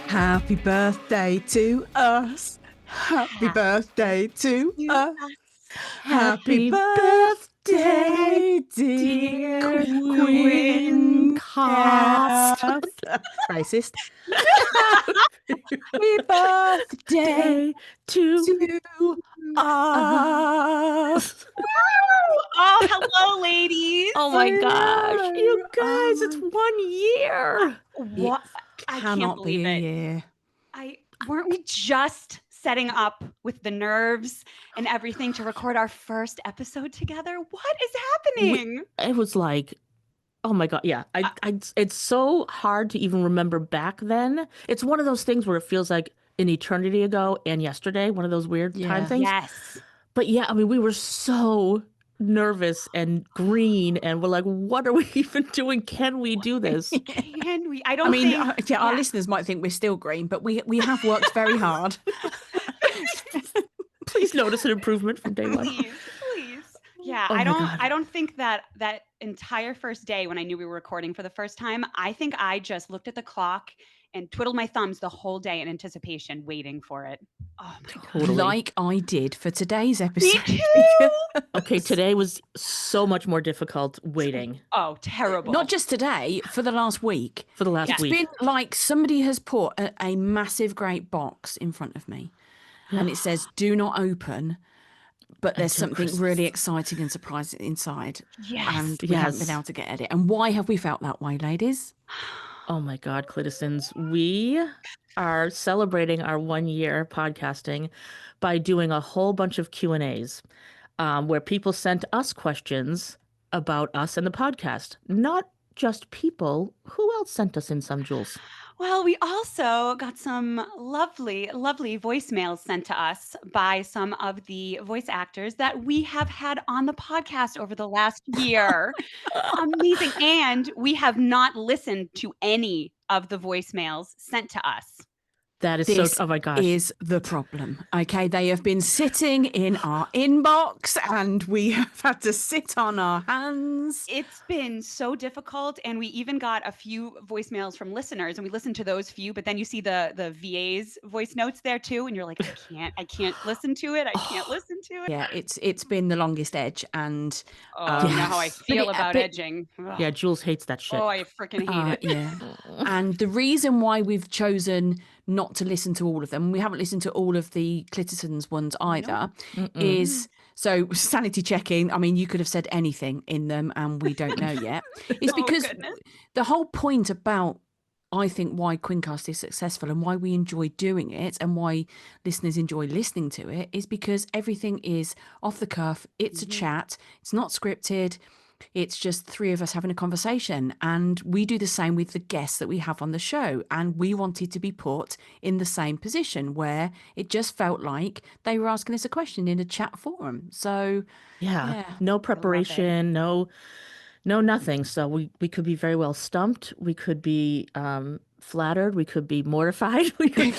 Happy birthday to us. Happy birthday to us. Happy birthday, dear QuinnCast. Racist. Happy birthday to us. Oh, hello, ladies. Oh my gosh, you guys, it's 1 year. What? I can't Cannot be believe a it. year. Weren't we just setting up with the nerves and everything to record our first episode together? What is happening? It was like, oh my God, yeah. It's so hard to even remember back then. It's one of those things where it feels like an eternity ago and yesterday, one of those weird time things. Yes. But yeah, I mean, we were so nervous and green, and we're like, what are we even doing? Can we do this? Can we? Our listeners might think we're still green, but we have worked very hard. Please notice an improvement from day one. Please. Yeah, Oh I don't think that entire first day when I knew we were recording for the first time, I think I just looked at the clock and twiddled my thumbs the whole day in anticipation, waiting for it. Oh my God. Totally. Like I did for today's episode. Me too. Okay, today was so much more difficult waiting. Oh, terrible. Not just today, for the last week. For the last week. It's been like somebody has put a massive great box in front of me and it says, do not open. But there's something really exciting and surprising inside. Yes. And we haven't been able to get at it. And why have we felt that way, ladies? Oh my God, Cliticins. We are celebrating our 1 year podcasting by doing a whole bunch of Q&As where people sent us questions about us and the podcast. Not just people. Who else sent us in some, Jules? Well, we also got some lovely, lovely voicemails sent to us by some of the voice actors that we have had on the podcast over the last year. Amazing. And we have not listened to any of the voicemails sent to us. That is oh my gosh. This is the problem. Okay, they have been sitting in our inbox and we have had to sit on our hands. It's been so difficult, and we even got a few voicemails from listeners, and we listened to those few, but then you see the VA's voice notes there too, and you're like, I can't listen to it. I can't listen to it. Yeah, it's been the longest edge, and you know how I feel about edging. Ugh. Yeah, Jules hates that shit. Oh, I freaking hate it. Yeah. And the reason why we've chosen not to listen to all of them, we haven't listened to all of the Cliticins ones either, is so sanity checking. I mean, you could have said anything in them and we don't know yet. It's because the whole point about, I think, why QuinnCast is successful and why we enjoy doing it and why listeners enjoy listening to it is because everything is off the cuff. It's a chat. It's not scripted. It's just three of us having a conversation, and we do the same with the guests that we have on the show. And we wanted to be put in the same position where it just felt like they were asking us a question in a chat forum. So yeah. No preparation, no nothing. So we could be very well stumped. We could be flattered. We could be mortified. We could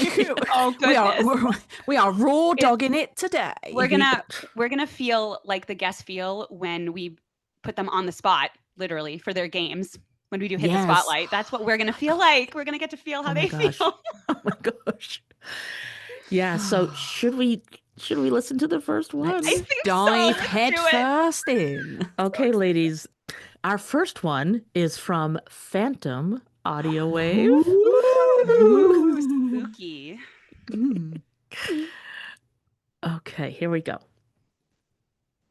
oh goodness. We are raw dogging it today. We're gonna feel like the guests feel when we put them on the spot, literally, for their games. When we do hit the spotlight, that's what we're going to feel like. We're going to get to feel how they feel. Oh my gosh. Yeah. So should we listen to the first one? I think dive so. head first in. Okay, ladies. Our first one is from Phantom Audio Wave. Ooh, spooky. Okay, here we go.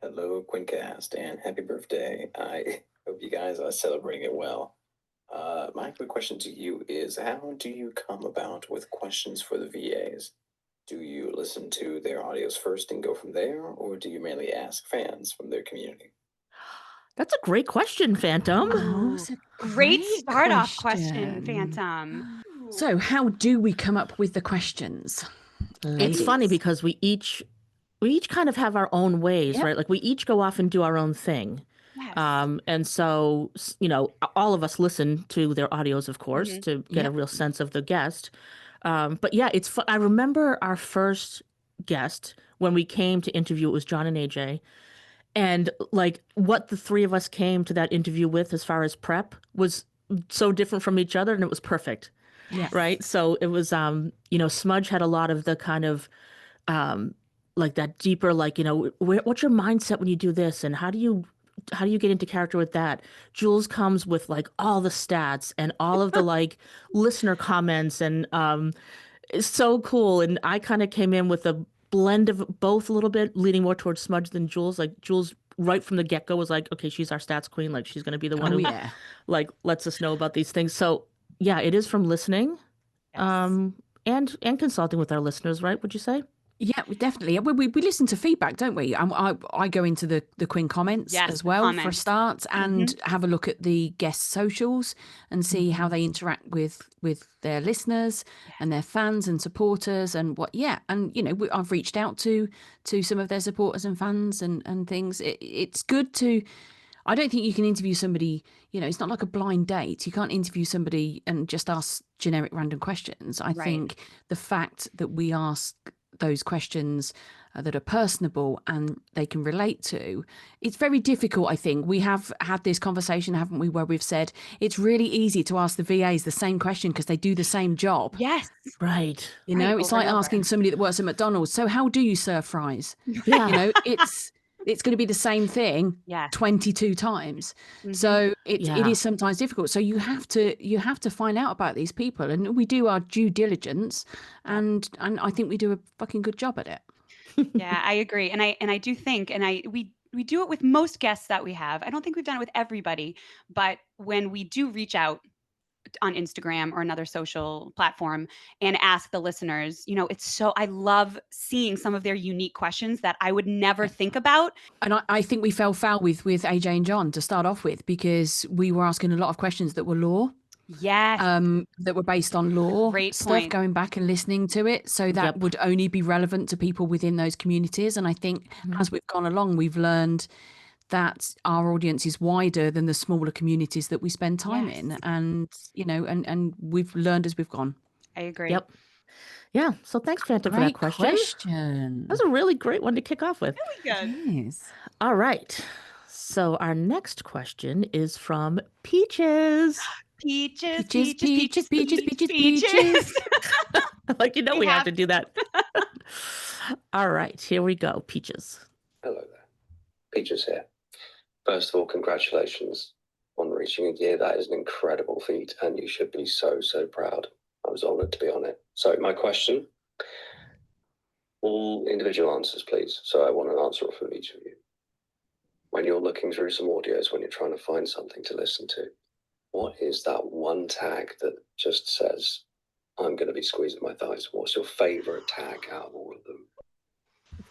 Hello, QuinnCast, and happy birthday. I hope you guys are celebrating it well. My quick question to you is, how do you come about with questions for the VAs? Do you listen to their audios first and go from there, or do you mainly ask fans from their community? That's a great question, Phantom. Oh, that's a great start-off question, Phantom. So how do we come up with the questions? It's funny because we each kind of have our own ways, right? Like we each go off and do our own thing. Yes. And so, all of us listen to their audios, of course, to get a real sense of the guest. But yeah, it's fun. I remember our first guest when we came to interview, it was John and AJ. And like what the three of us came to that interview with as far as prep was so different from each other, and it was perfect. Yeah. Right. So it was, Smudge had a lot of the kind of, like that deeper, like, what's your mindset when you do this? And how do you get into character with that? Jules comes with like all the stats and all of the like listener comments, and it's so cool. And I kind of came in with a blend of both, a little bit leaning more towards Smudge than Jules. Like Jules right from the get-go was like, okay, she's our stats queen, like she's going to be the one who yeah. like lets us know about these things. So yeah, it is from listening, Yes. and consulting with our listeners, right? Would you say? Yeah, we definitely. We listen to feedback, don't we? I go into the Quinn comments Yes, as the well for comments. starts, and have a look at the guest socials and see how they interact with their listeners and their fans and supporters and what. Yeah, and I've reached out to some of their supporters and fans and things. It's good to. I don't think you can interview somebody, it's not like a blind date. You can't interview somebody and just ask generic random questions. I Right. think the fact that we ask those questions that are personable and they can relate to, it's very difficult. I think we have had this conversation, haven't we, where we've said it's really easy to ask the VAs the same question because they do the same job. Yes. Right. It's over like and over. asking somebody that works at McDonald's, so how do you serve fries? Yeah. It's going to be the same thing Yes. 22 times. So it Yeah. is sometimes difficult. So you have to find out about these people, and we do our due diligence, and I think we do a fucking good job at it. Yeah, I agree. And I do think, we do it with most guests that we have. I don't think we've done it with everybody, but when we do reach out on Instagram or another social platform and ask the listeners, I love seeing some of their unique questions that I would never think about. And I think we fell foul with AJ and John to start off with, because we were asking a lot of questions that were law. Yes. That were based on law Great stuff, point. going back and listening to it. So that would only be relevant to people within those communities. And I think as we've gone along, we've learned that our audience is wider than the smaller communities that we spend time in. And, and we've learned as we've gone. I agree. Yep. Yeah. So thanks, Phantom, for that question. That was a really great one to kick off with. Really good. Yes. All right. So our next question is from Peaches. Peaches. Like, we have to do that. to. All right. Here we go. Peaches. Hello there. Peaches here. First of all, congratulations on reaching a year. That is an incredible feat, and you should be so, so proud. I was honored to be on it. So my question, all individual answers, please. So I want an answer from each of you. When you're looking through some audios, when you're trying to find something to listen to, what is that one tag that just says, I'm going to be squeezing my thighs? What's your favorite tag out of all of them?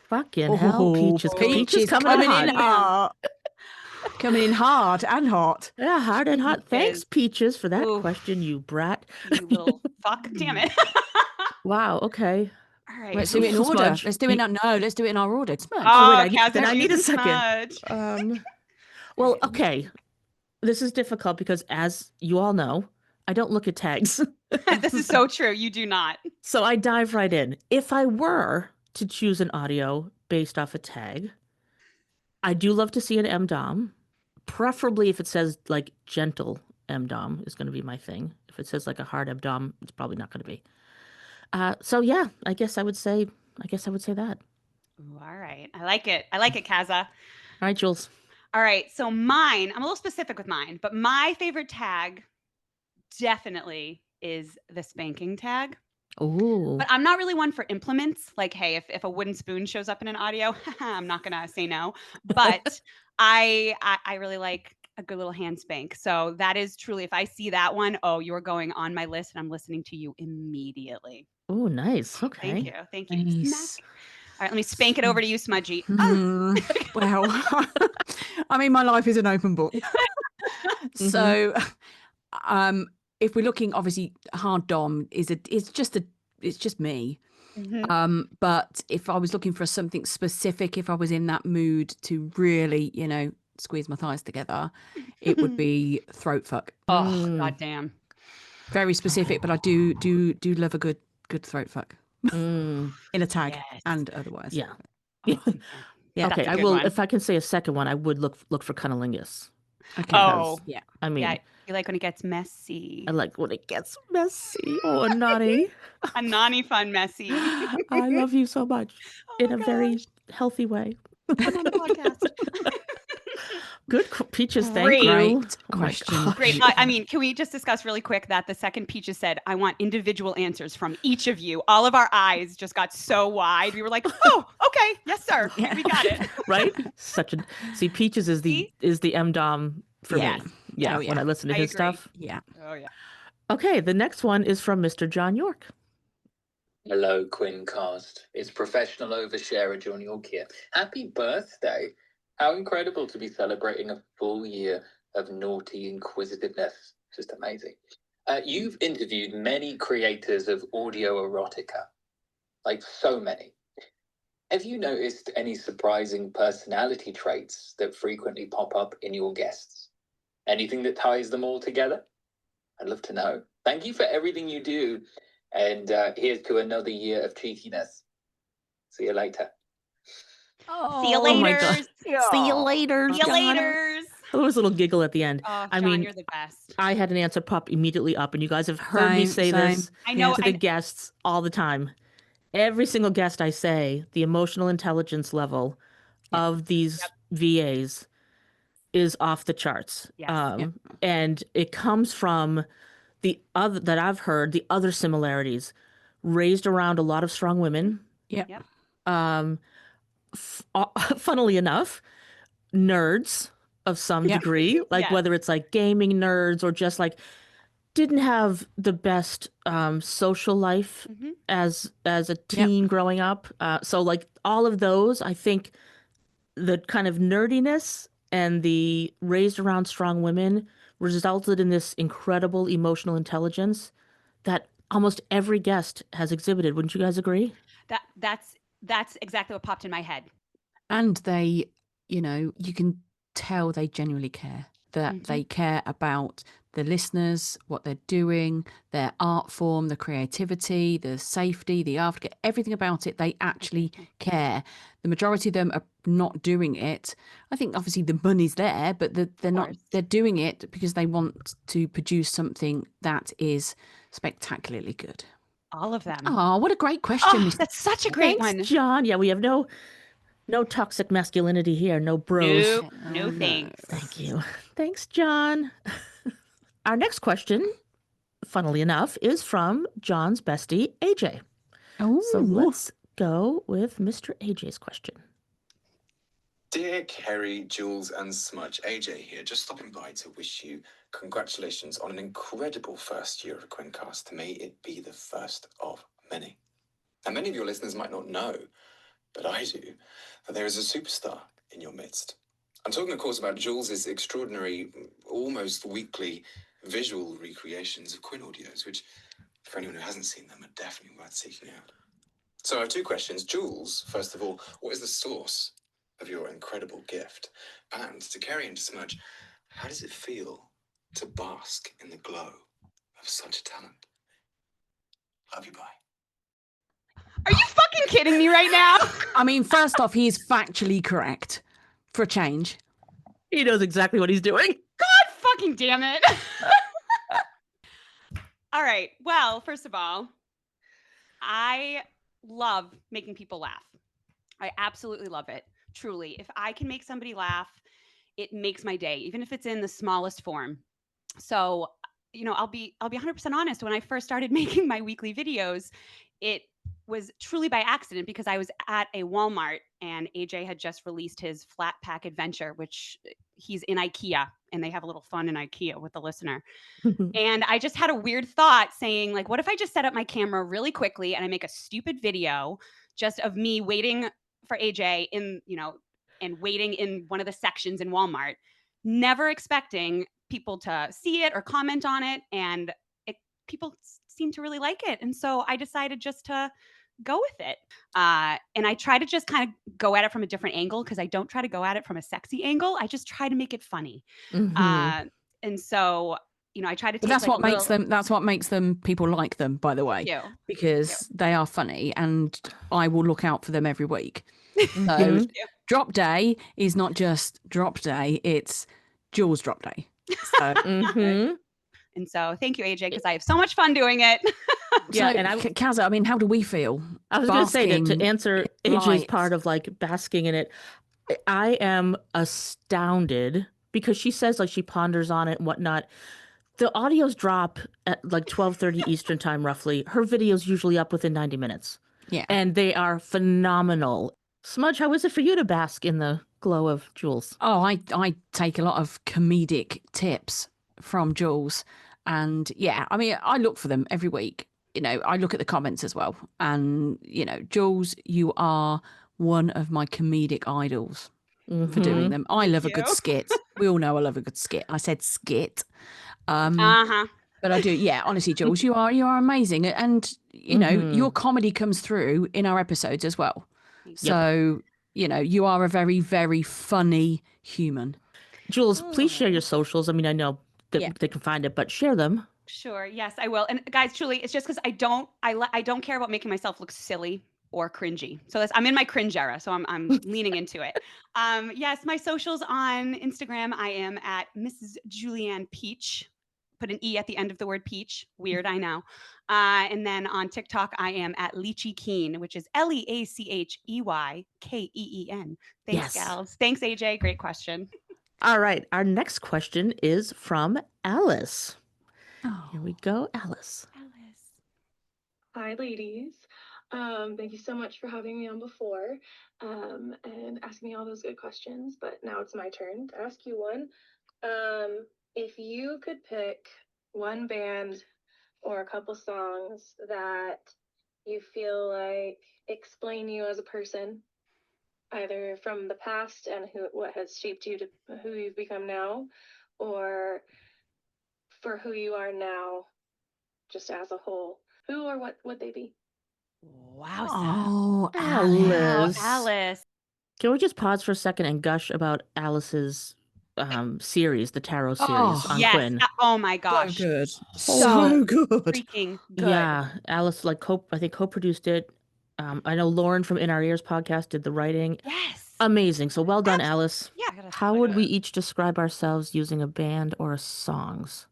Fucking hell, Peaches. Peaches coming in hard. Coming in hard and hot. Yeah, hard and hot. Thanks, Peaches, for that Oof. question, you brat. You little fuck. Damn it. Wow, okay. All right. Let's do it in order. Let's do it let's do it in our order. Oh, I need a second. Smudge. Well, okay. This is difficult because, as you all know, I don't look at tags. This is so true. You do not. So I dive right in. If I were to choose an audio based off a tag, I do love to see an MDOM. Preferably if it says like gentle MDOM is going to be my thing. If it says like a hard MDOM, it's probably not going to be. So yeah, I guess I would say that. Ooh, all right. I like it. Kaza. All right, Jules. All right. So mine, I'm a little specific with mine, but my favorite tag definitely is the spanking tag. Ooh. But I'm not really one for implements. Like, hey, if a wooden spoon shows up in an audio, I'm not gonna say no. But I really like a good little hand spank. So that is truly, if I see that one, oh, you're going on my list, and I'm listening to you immediately. Oh, nice. Okay. Thank you. Nice. All right, let me spank it over to you, Smudgy. Well, I mean, my life is an open book. So, if we're looking, obviously, hard dom it's just me. But if I was looking for something specific, if I was in that mood to really, squeeze my thighs together, it would be throat fuck. Oh, goddamn. Very specific, but I do love a good throat fuck in a tag and otherwise. Yeah. Yeah. Okay, I will. One. If I can say a second one, I would look for cunnilingus. Okay. Oh, yeah. I mean, You like when it gets messy. I like when it gets messy or naughty. A naughty fun messy. I love you so much in my a very gosh. healthy way. I'm on the podcast. Good, Peaches. Thank Great. you. Great Oh my question. gosh. Great. I mean, can we just discuss really quick that the second Peaches said, I want individual answers from each of you, all of our eyes just got so wide. We were like, oh, okay. Yes, sir. Yeah. We got it. Right? See, Peaches is the MDOM for Yeah. me. Yeah, Oh, when yeah. I listen to I his agree. stuff. Yeah. Oh, yeah. Okay, the next one is from Mr. John York. Hello, QuinnCast. It's professional oversharer John York here. Happy birthday. How incredible to be celebrating a full year of naughty inquisitiveness. Just amazing. You've interviewed many creators of audio erotica, like so many. Have you noticed any surprising personality traits that frequently pop up in your guests? Anything that ties them all together? I'd love to know. Thank you for everything you do. And here's to another year of cheekiness. See you later. See you Oh my later. God. See you later. See you John. later. There was a little giggle at the end. Oh, I John, mean, you're the best. I had an answer pop immediately up, and you guys have heard me say this I know. to the guests all the time. Every single guest I say, the emotional intelligence level of these VAs is off the charts. Yes. And it comes from the other that I've heard, the other similarities, raised around a lot of strong women. Yep. Funnily enough, nerds of some degree, like Yes. whether it's like gaming nerds or just like didn't have the best social life as a teen growing up. So like all of those, I think the kind of nerdiness and the raised around strong women resulted in this incredible emotional intelligence that almost every guest has exhibited. Wouldn't you guys agree? That's exactly what popped in my head. And they, you know, you can tell they genuinely care, that they care about the listeners, what they're doing, their art form, the creativity, the safety, the aftercare, everything about it. They actually care. The majority of them are not doing it. I think obviously the money's there, but they're not, they're doing it because they want to produce something that is spectacularly good. All of them. Oh, what a great question. Oh, that's such a great Thanks, one. John. Yeah, we have no toxic masculinity here, no bros. No thanks. Thank you. Thanks, John. Our next question, funnily enough, is from John's bestie, AJ. Oh, So let's go with Mr. AJ's question. Dear Kerry, Jules, and Smudge, AJ here, just stopping by to wish you congratulations on an incredible first year of QuinnCast. May it be the first of many. And many of your listeners might not know, but I do, that there is a superstar in your midst. I'm talking, of course, about Jules's extraordinary, almost weekly visual recreations of Quinn audios, which, for anyone who hasn't seen them, are definitely worth seeking out. So I have two questions. Jules, first of all, what is the source of your incredible gift? And to Kerry and to Smudge, how does it feel to bask in the glow of such a talent? Love you, bye. Are you fucking kidding me right now? I mean, first off, he is factually correct for a change. He knows exactly what he's doing. God fucking damn it. All right. Well, first of all, I love making people laugh. I absolutely love it. Truly. If I can make somebody laugh, it makes my day, even if it's in the smallest form. So, you know, I'll be 100% honest. When I first started making my weekly videos, it was truly by accident because I was at a Walmart and AJ had just released his flat pack adventure, which he's in IKEA and they have a little fun in IKEA with the listener. And I just had a weird thought saying, like, what if I just set up my camera really quickly and I make a stupid video just of me waiting for AJ in, you know, and waiting in one of the sections in Walmart, never expecting people to see it or comment on it. And people seem to really like it. And so I decided just to go with it. And I try to just kind of go at it from a different angle because I don't try to go at it from a sexy angle. I just try to make it funny. And so, you know, I try to take But that's like what makes them people like them, by the way, because they are funny and I will look out for them every week. So drop day is not just drop day, it's Jules drop day. So, And so thank you, AJ, because I have so much fun doing it. Yeah, so and Kazza, I mean, how do we feel? I was going to say to Basking answer AJ's light. part of like basking in it, I am astounded because she says like she ponders on it and whatnot. The audios drop at like 12:30 Eastern time roughly. Her video's usually up within 90 minutes. Yeah. And they are phenomenal. Smudge, how is it for you to bask in the glow of Jules? Oh, I take a lot of comedic tips from Jules. And yeah, I mean, I look for them every week. You know, I look at the comments as well. And, you know, Jules, you are one of my comedic idols for doing them. I love a good you. skit. We all know I love a good skit. I said skit. Uh-huh. But I do, yeah, honestly, Jules, you are amazing. And, you know, your comedy comes through in our episodes as well. So, you know, you are a very, very funny human. Jules, please share your socials. I mean, I know that they can find it, but share them. Sure. Yes, I will. And guys, truly, it's just because I don't care about making myself look silly or cringy. So I'm in my cringe era. So I'm leaning into it. Yes, my socials on Instagram, I am at Mrs. Julianne Peach. Put an E at the end of the word peach. Weird, I know. And then on TikTok, I am at Leachy Keen, which is LeaCheYKeen. Thanks, gals. Thanks, AJ. Great question. All right. Our next question is from Alice. Here we go, Alice. Hi, ladies. Thank you so much for having me on before and asking me all those good questions. But now it's my turn to ask you one. If you could pick one band or a couple songs that you feel like explain you as a person, either from the past and what has shaped you to who you've become now, or for who you are now, just as a whole, who or what would they be? Wow. Oh, Alice. Alice. Can we just pause for a second and gush about Alice's series, the tarot series on Yes. Quinn? Oh my gosh. so good. So So good. Freaking good. Yeah, Alice I think co-produced it. I know Lauren from In Our Ears podcast did the writing. Yes. Amazing. So well done, Alice. Yeah. How would we each describe ourselves using a band or songs?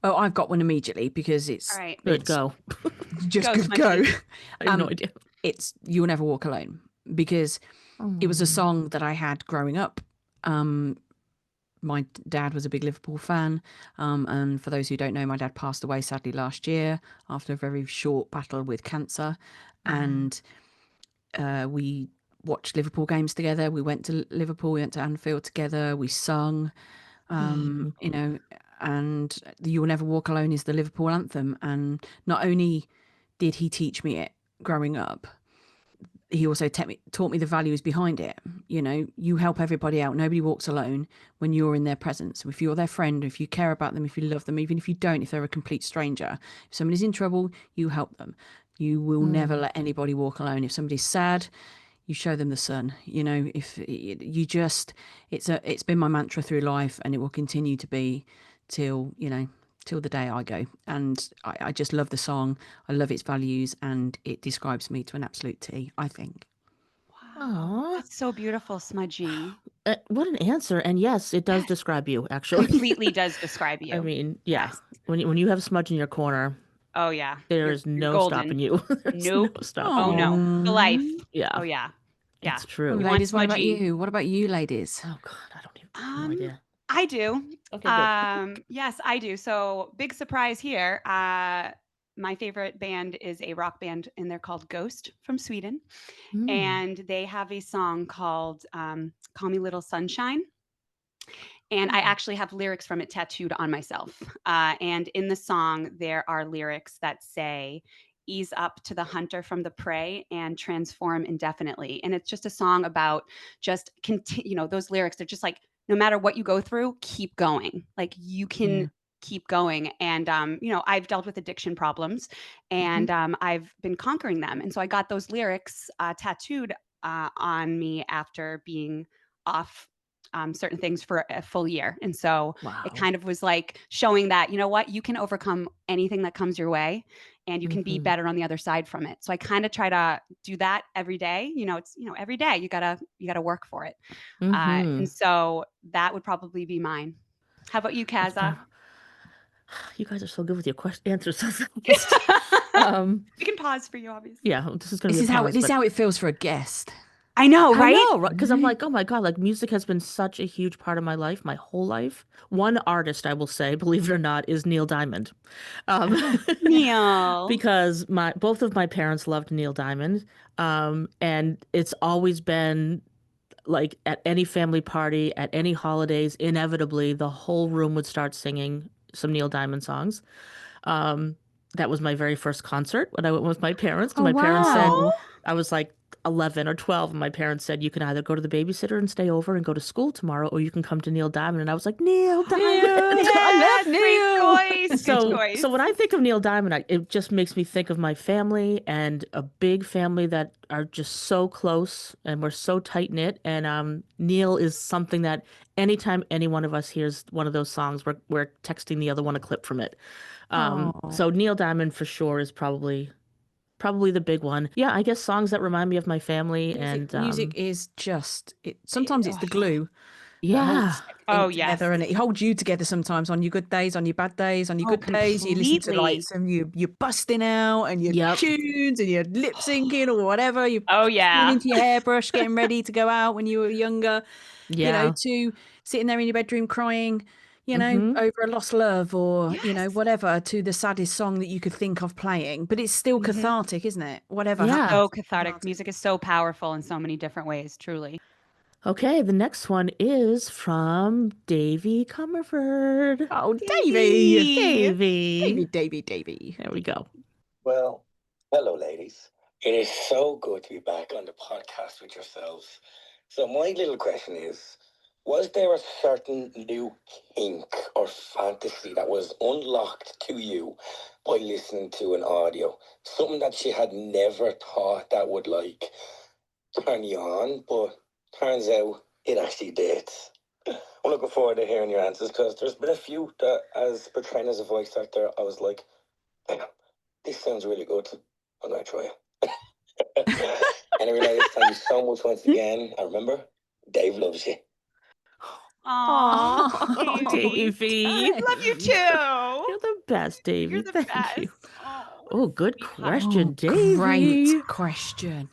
Oh, I've got one immediately because it's all right. Good, go. Just Go, go. Smudgy. I have no idea. It's You'll Never Walk Alone because it was a song that I had growing up. My dad was a big Liverpool fan. And for those who don't know, my dad passed away sadly last year after a very short battle with cancer. And we watched Liverpool games together. We went to Liverpool, we went to Anfield together. We sung, you know, and You'll Never Walk Alone is the Liverpool anthem. And not only did he teach me it growing up, he also taught me the values behind it. You know, you help everybody out. Nobody walks alone when you're in their presence. If you're their friend, if you care about them, if you love them, even if you don't, if they're a complete stranger, if somebody's in trouble, you help them. You will never let anybody walk alone. If somebody's sad, you show them the sun. You know, if you just, it's been my mantra through life, and it will continue to be till the day I go. And I just love the song. I love its values, and it describes me to an absolute T, I think. Wow. That's so beautiful, Smudgy. What an answer. And yes, it does describe you, actually. Completely does describe you. I mean, yeah. Yes. When you have Smudge in your corner, oh yeah, there is no golden. stopping you. Nope. No stopping. Oh no, the life. Yeah. Oh yeah. Yeah. It's true. Well, ladies, what about you? What about you, ladies? Oh God, I don't even have no idea. I do. Okay, good. Yes, I do. So big surprise here. My favorite band is a rock band, and they're called Ghost from Sweden. And they have a song called Call Me Little Sunshine. And I actually have lyrics from it tattooed on myself. And in the song, there are lyrics that say, ease up to the hunter from the prey and transform indefinitely. And it's just a song about just those lyrics. They're just like, no matter what you go through, keep going. Like you can keep going. And, I've dealt with addiction problems, and I've been conquering them. And so I got those lyrics tattooed on me after being off certain things for a full year. And so it kind of was like showing that, you know what, you can overcome anything that comes your way, and you can be better on the other side from it. So I kind of try to do that every day. It's every day you gotta work for it. And so that would probably be mine. How about you, Kaza? You guys are so good with your answers so fast. We can pause for you, obviously. Yeah, this is going to This be a is pause. how it feels for a guest. I know, right? I know, right? Because I'm like, oh my God, like music has been such a huge part of my life, my whole life. One artist, I will say, believe it or not, is Neil Diamond. Neil. Because both of my parents loved Neil Diamond. And it's always been like at any family party, at any holidays, inevitably the whole room would start singing some Neil Diamond songs. That was my very first concert when I went with my parents. Because Oh, my parents said, wow. I was like 11 or 12, and my parents said, you can either go to the babysitter and stay over and go to school tomorrow, or you can come to Neil Diamond. And I was like, Neil Diamond. I love Great Neil. choice. Good choice. So when I think of Neil Diamond, it just makes me think of my family and a big family that are just so close and we're so tight knit. And Neil is something that anytime any one of us hears one of those songs, we're texting the other one a clip from it. So Neil Diamond for sure is probably the big one. Yeah, I guess songs that remind me of my family. Music is just it. Sometimes it's the glue. Yeah. Holds everything yes. together, and it holds you together sometimes on your good days, on your bad days, on your good days. You listen to like some you're busting out and your tunes and you're lip syncing or whatever. You're into your hairbrush, getting ready to go out when you were younger. Yeah. You know, to sitting there in your bedroom crying, you know, over a lost love or, you know, whatever, to the saddest song that you could think of playing. But it's still cathartic, isn't it? Whatever. Yeah. So cathartic. Music is so powerful in so many different ways, truly. Okay, the next one is from Davy Comerford. Oh, Davy. Davy. There we go. Well, hello, ladies. It is so good to be back on the podcast with yourselves. So my little question is, was there a certain new kink or fantasy that was unlocked to you by listening to an audio? Something that you had never thought that would like turn you on, but turns out it actually did. I'm looking forward to hearing your answers because there's been a few that, as portraying as a voice actor, I was like, damn, this sounds really good. I'm going to try it. Anyway, ladies, thank you so much once again. And remember, Dave loves you. Aww, Davy. Love you too. You're the best, Davy. You're the Thank best. you. Oh, good question, Davy. Great question.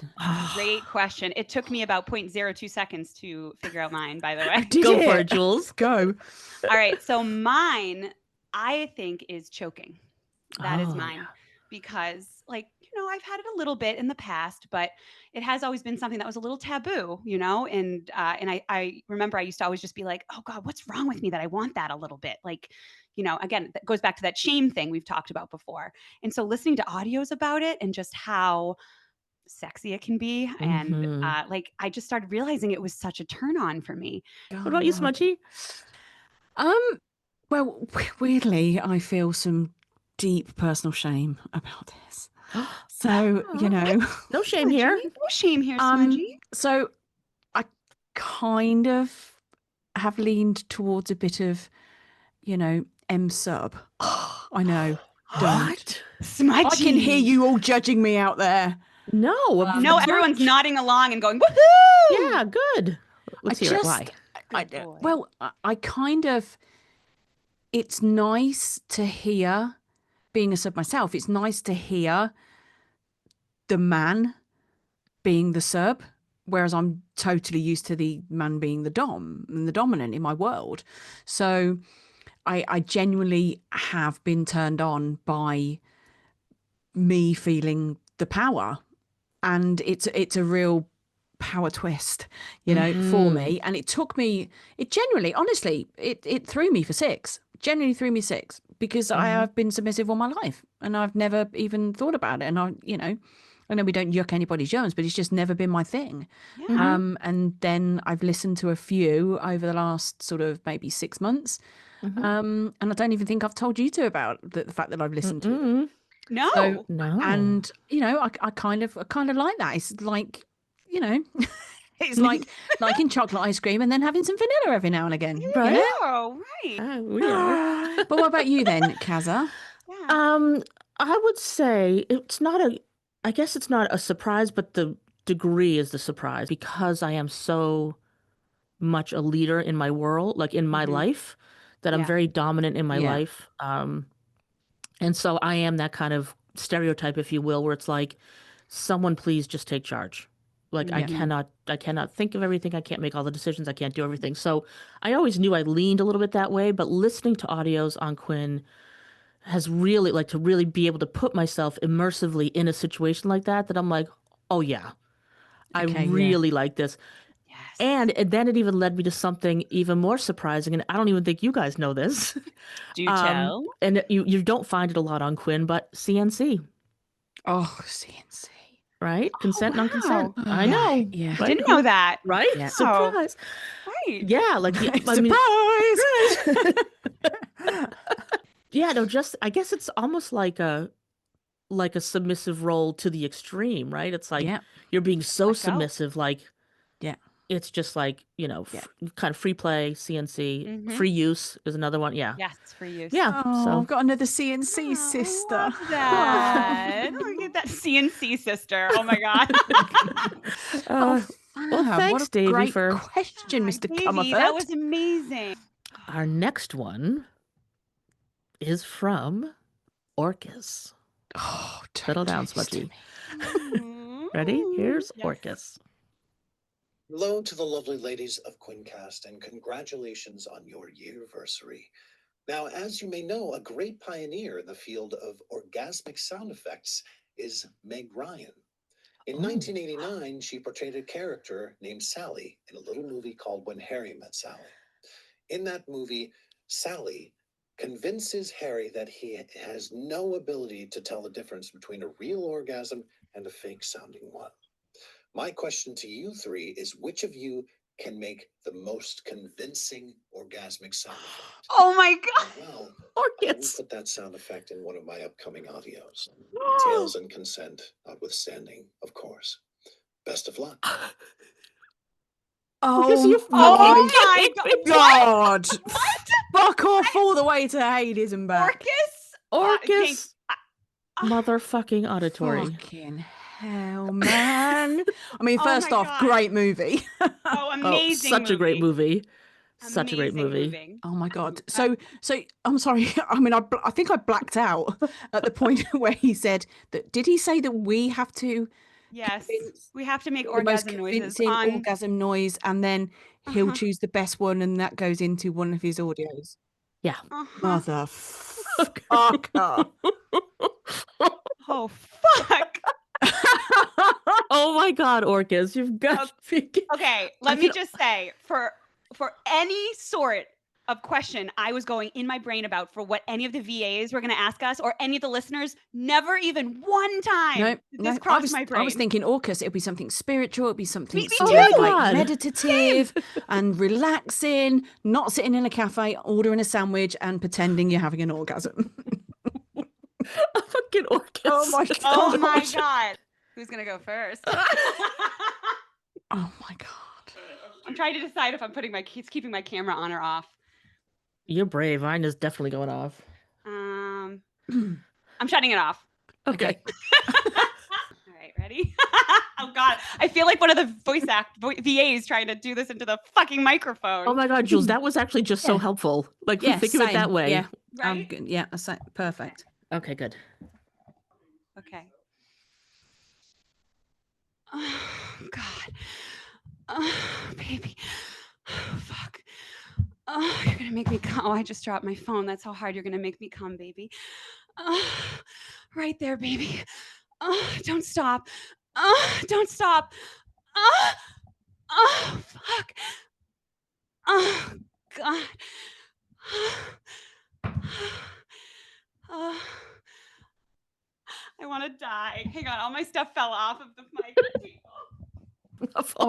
Great question. It took me about 0.02 seconds to figure out mine, by the way. Go for it, Jules. Go. All right. So mine, I think, is choking. That is mine. Because, like, you know, I've had it a little bit in the past, but it has always been something that was a little taboo, you know? And I remember I used to always just be like, oh God, what's wrong with me that I want that a little bit? Like, you know, again, that goes back to that shame thing we've talked about before. And so listening to audios about it and just how sexy it can be. And like, I just started realizing it was such a turn on for me. What about you, Smudgy? Well, weirdly, I feel some deep personal shame about this. So, you know, no shame here. No shame here, Smudgy. So I kind of have leaned towards a bit of, you know, M-sub. I know. What? Smudgy. I can hear you all judging me out there. No. No, everyone's nodding along and going, woohoo! Yeah, good. Let's hear it. Why? I kind of, it's nice to hear, being a sub myself, it's nice to hear the man being the sub, whereas I'm totally used to the man being the dom and the dominant in my world. So I genuinely have been turned on by me feeling the power, and it's a real power twist, you know, for me. And it took me, it genuinely, honestly, it threw me for six. Genuinely threw me six, because I have been submissive all my life and I've never even thought about it. And I know we don't yuck anybody's yums, but it's just never been my thing. And then I've listened to a few over the last sort of maybe 6 months. And I don't even think I've told you two about the fact that I've listened to it. No. And, you know, I kind of like that. It's like, you know, it's like liking chocolate ice cream and then having some vanilla every now and again. Right? You know? Oh, right. We are. But what about you then, Kaza? I would say I guess it's not a surprise, but the degree is the surprise, because I am so much a leader in my world, like in my life, that I'm Yeah. very dominant in my Yeah. life. And so I am that kind of stereotype, if you will, where it's like, someone please just take charge. Like I Yeah. cannot think of everything. I can't make all the decisions. I can't do everything. So I always knew I leaned a little bit that way, but listening to audios on Quinn has really, like, to really be able to put myself immersively in a situation like that, that I'm like, oh yeah, I Okay, yeah. really like this. Yes. And then it even led me to something even more surprising, and I don't even think you guys know this. Do tell. And you don't find it a lot on Quinn, but CNC, Oh, CNC. right? Consent, non-consent. wow. I Yeah, know. yeah. Right? Didn't know that. Right? Yeah. Surprise. Right. Yeah, like I mean, Surprise! yeah, no, just I guess it's almost like a submissive role to the extreme, right? It's like Yeah. you're being so Let go. submissive, like Yeah. it's just like, Yeah. kind of free play, CNC, Mhm. free use is another one. Yeah. Yes, for use. Yeah. Oh, So I've got another CNC Oh, sister. I love that. Look at that CNC sister. Oh my god. well, Fab, thanks, what a Davey, great for question, Mr. Davey, Comerford. that was amazing. our next one is from Orcus. Oh, don't Settle do down, this to Smudgy. me. Ready? Here's Yes. Orcus. Hello to the lovely ladies of QuinnCast, and congratulations on your yearversary. Now, as you may know, a great pioneer in the field of orgasmic sound effects is Meg Ryan. In 1989, she portrayed a character named Sally in a little movie called When Harry Met Sally. In that movie, Sally convinces Harry that he has no ability to tell the difference between a real orgasm and a fake sounding one. My question to you three is, which of you can make the most convincing orgasmic sound effect? Oh my god. Well, I will Orcus. put that sound effect in one of my upcoming audios. Tails and consent notwithstanding, of course. Best of luck. Orcus, you Oh fucking my kidding me? God! Fuck off all the way to Hades and back. Orcus? Orcus, motherfucking auditory. Fucking hell, man. I mean, Oh first my off, God. great movie. Oh, amazing Such a great movie. Such a great Amazing movie. Oh my God. So I'm sorry. I mean, I think I blacked out at the point where he said that. Did he say that we have to Yes. convince We have to make the most orgasm noises convincing on orgasm noise, and then he'll Uh-huh. choose the best one, and that goes into one of his audios? Yeah. Motherfucker. Oh fuck. Oh my God, Orcus, you've got Okay, let me just say, for any sort of question I was going in my brain about for what any of the VAs were going to ask us, or any of the listeners, never even one time No, did no. this crossed my brain. I was thinking Orcus. It'd be something spiritual. It'd be something Me sort too. of Oh my like God. meditative and relaxing. Not sitting in a cafe, ordering a sandwich, and pretending you're having an orgasm. Fucking Orcus. Oh my God. Oh my god. Who's going to go first? Oh my God. I'm trying to decide if I'm keeping my camera on or off. You're brave. Mine is definitely going off. I'm shutting it off. Okay. All right, ready? Oh god, I feel like one of the VAs trying to do this into the fucking microphone. Oh my God, Jules, that was actually just so helpful. Like, Yeah, think of it that same. way. Yeah, Right? good. Yeah, that's perfect. Okay, good. Okay. Oh god. Oh baby. Oh, fuck. Oh, you're gonna make me come. Oh, I just dropped my phone. That's how hard you're gonna make me come, baby. Oh, right there, baby. Oh, don't stop. Oh, don't stop. Oh, fuck. Oh, God. Oh, I want to die. Hang on, all my stuff fell off of the mic. I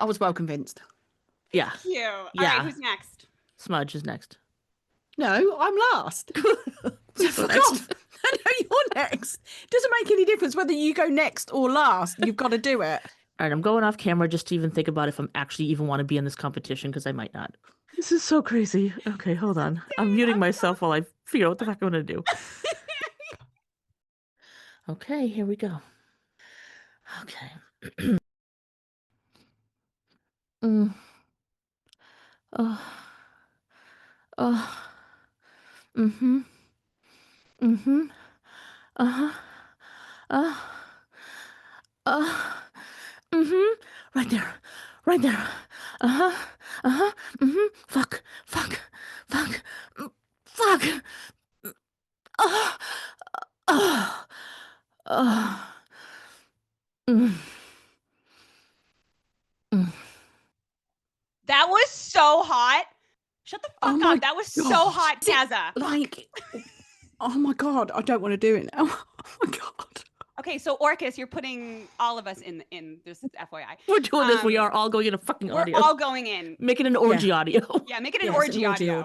was well convinced. Yeah. Thank you. All Yeah. right, who's next? Smudge is next. No, I'm last. Please go Fuck next. off. No, you're next. Doesn't make any difference whether you go next or last. You've got to do it. All right, I'm going off camera just to even think about if I'm actually even want to be in this competition, because I might not. This is so crazy. Okay, hold on. I'm muting myself while I figure out what the fuck I'm going to do. Okay, here we go. Okay. Oh. Oh. Uh-huh. Mm-hmm. Right there. Right there. Uh-huh. Uh-huh. Mm-hmm. Fuck. Fuck. Fuck. Fuck. Uh, uh, uh, mm, mm. That was so hot. Shut the Oh fuck my up. That was so gosh. hot, Is it Kaza. like, oh my God, I don't want to do it now. Oh my God. Okay, so Orcus, you're putting all of us in this FYI. We're doing this. We are all going in a fucking We're audio. all going in. Make it an orgy audio. Yeah, make it an Yeah, it's orgy audio.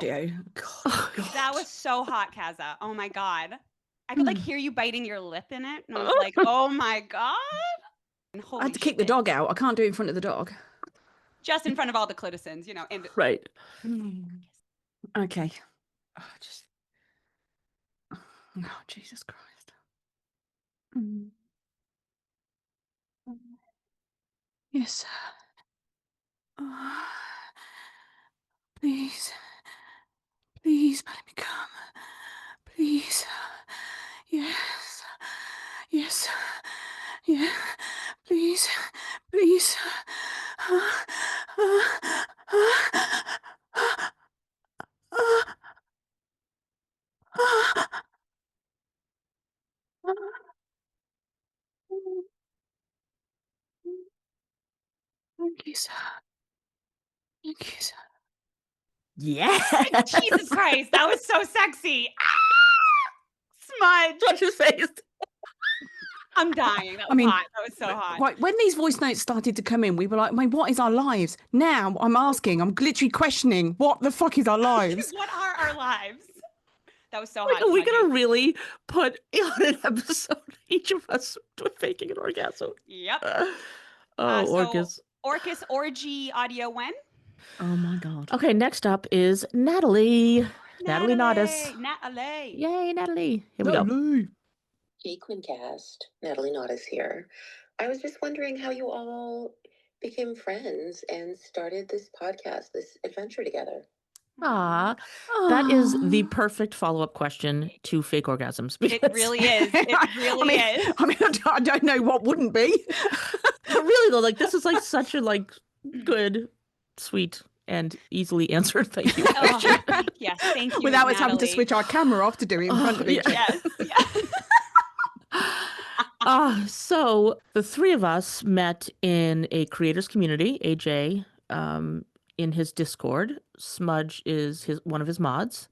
God. That was so hot, Kaza. Oh my God. I could like hear you biting your lip in it. And I was like, oh my God. And I had to holy kick the shit. dog out. I can't do it in front of the dog. Just in front of all the cliticins, you know. And Right. Okay. Oh, oh, Jesus Christ. Yes. Oh, please. Please let me come. Please. Yes. Yes. Yeah. Please. Please. Thank you, sir. Thank you, sir. Yeah. Jesus Christ, that was so sexy. Ah! Smudge. What's his face? I'm dying. That was hot. That was so hot. Right, when these voice notes started to come in, we were like, "Mate, what is our lives?" Now I'm asking, I'm literally questioning, what the fuck is our lives? What are our lives? That was so Like, hot. are we Smudgy. gonna really put on an episode each of us faking an orgasm? Yep. Oh, So Orcus. Orcus orgy audio when? Oh my God. Okay, next up is Natalie. Natalie Nodis. Natalie. Yay, Natalie. Here we go. Hey, QuinnCast. Natalie Nodis here. I was just wondering how you all became friends and started this podcast, this adventure together. Aw, that is the perfect follow-up question to fake orgasms. It really is. It really is. I mean, I don't know what wouldn't be. But really though, like this is like such a like good, sweet, and easily answered thank you question. Yes, thank you. Without us Natalie. having to switch our camera off to do it in front of each other. Yes. Yes. So the three of us met in a creators community, AJ, in his Discord. Smudge is one of his mods,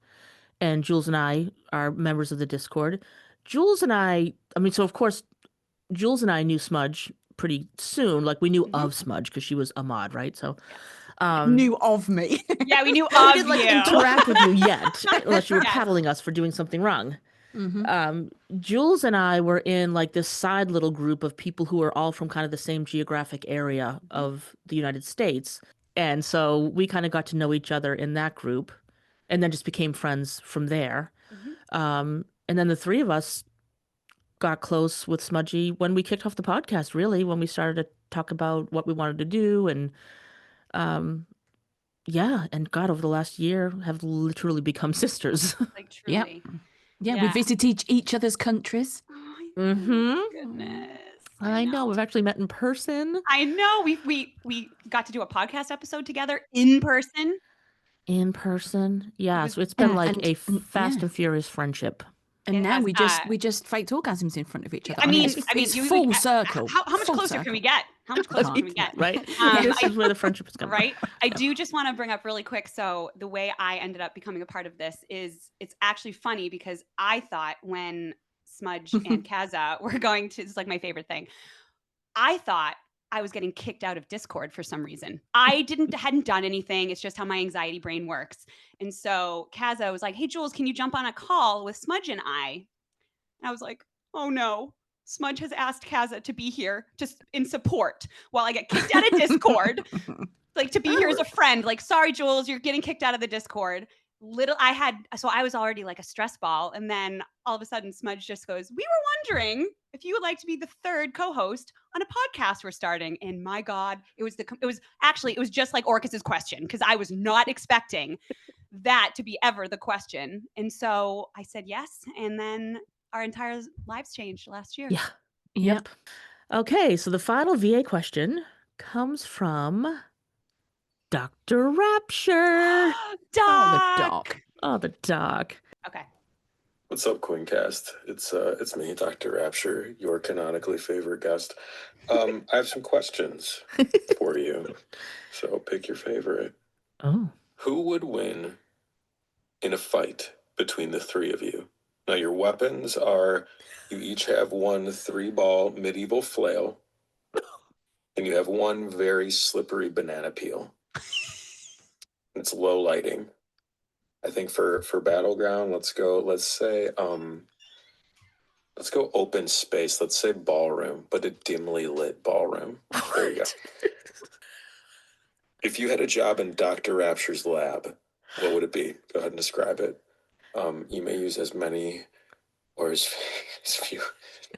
and Jules and I are members of the Discord. Jules and I mean, so of course, Jules and I knew Smudge pretty soon. Like we knew of Smudge because she was a mod, right? So knew of me. Yeah, we knew we of didn't like you. interact with you yet, unless you were paddling us for doing something wrong. Jules and I were in like this side little group of people who are all from kind of the same geographic area of the United States. And so we kind of got to know each other in that group and then just became friends from there. And then the three of us got close with Smudgy when we kicked off the podcast, really, when we started to talk about what we wanted to do. And yeah, and God, over the last year have literally become sisters. Like truly. Yeah, we visited each other's countries. Oh, goodness. I know. We've actually met in person. I know. We got to do a podcast episode together in person. In person. Yeah. So it's been like a fast yeah. and furious friendship. And It now has, we just faked orgasms in front of each other. I mean, it's full circle. How much Full closer circle. can we get? How much closer can we get? Right? This is where the friendship is coming Right? I do just want to bring up really quick. So the way I ended up becoming a part of this is it's actually funny because I thought when Smudge and Kaza were going to, it's like my favorite thing. I thought I was getting kicked out of Discord for some reason. I hadn't done anything. It's just how my anxiety brain works. And so Kaza was like, hey, Jules, can you jump on a call with Smudge and I? And I was like, oh no, Smudge has asked Kaza to be here just in support while I get kicked out of Discord. Like to be here as a friend. Like, sorry, Jules, you're getting kicked out of the Discord. So I was already like a stress ball. And then all of a sudden Smudge just goes, we were wondering if you would like to be the third co-host on a podcast we're starting. And my God, it was just like Orcus's question because I was not expecting that to be ever the question. And so I said yes. And then our entire lives changed last year. Yeah. Yep. Okay, so the final VA question comes from Dr. Rapture. Oh, the Doc. doc. Oh, the doc. Okay. What's up, QuinnCast? It's me, Dr. Rapture, your canonically favorite guest. I have some questions for you, so pick your favorite. Oh. Who would win in a fight between the three of you? Now, your weapons are you each have one 3-ball medieval flail, and you have one very slippery banana peel. It's low lighting. I think for battleground, let's go open space. Let's say ballroom, but a dimly lit ballroom. There you go. If you had a job in Dr. Rapture's lab, what would it be? Go ahead and describe it. You may use as many or as few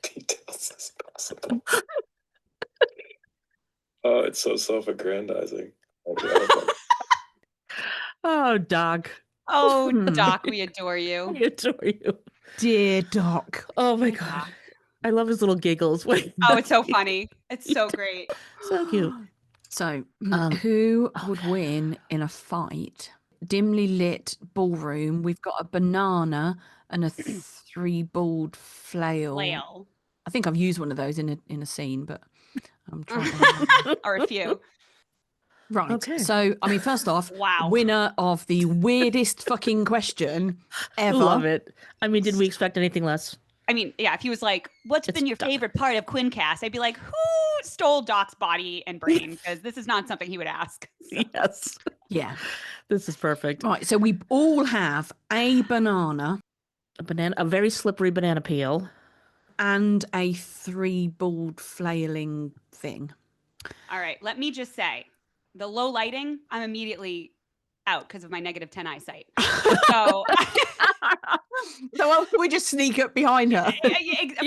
details as possible. Oh, it's so self-aggrandizing. Oh, doc. Oh, Doc, we adore you. I adore you. Dear doc. Oh my Dear God. Doc. I love his little giggles. Oh, it's so funny. It's so great. So cute. So, who would win in a fight? Dimly lit ballroom. We've got a banana and a 3-balled flail. I think I've used one of those in a scene, but I'm trying. Or a few. Right. Okay. So, I mean, first off, Wow. winner of the weirdest fucking question ever. Love it. I mean, did we expect anything less? I mean, yeah, if he was like, what's been your favorite part of QuinnCast? I'd be like, who stole Doc's body and brain? Because this is not something he would ask. So. Yes. Yeah. This is perfect. Right. So we all have a banana, A very slippery banana peel. and a 3-balled flailing thing. All right. Let me just say, the low lighting, I'm immediately out because of my -10 eyesight. So So we just sneak up behind her.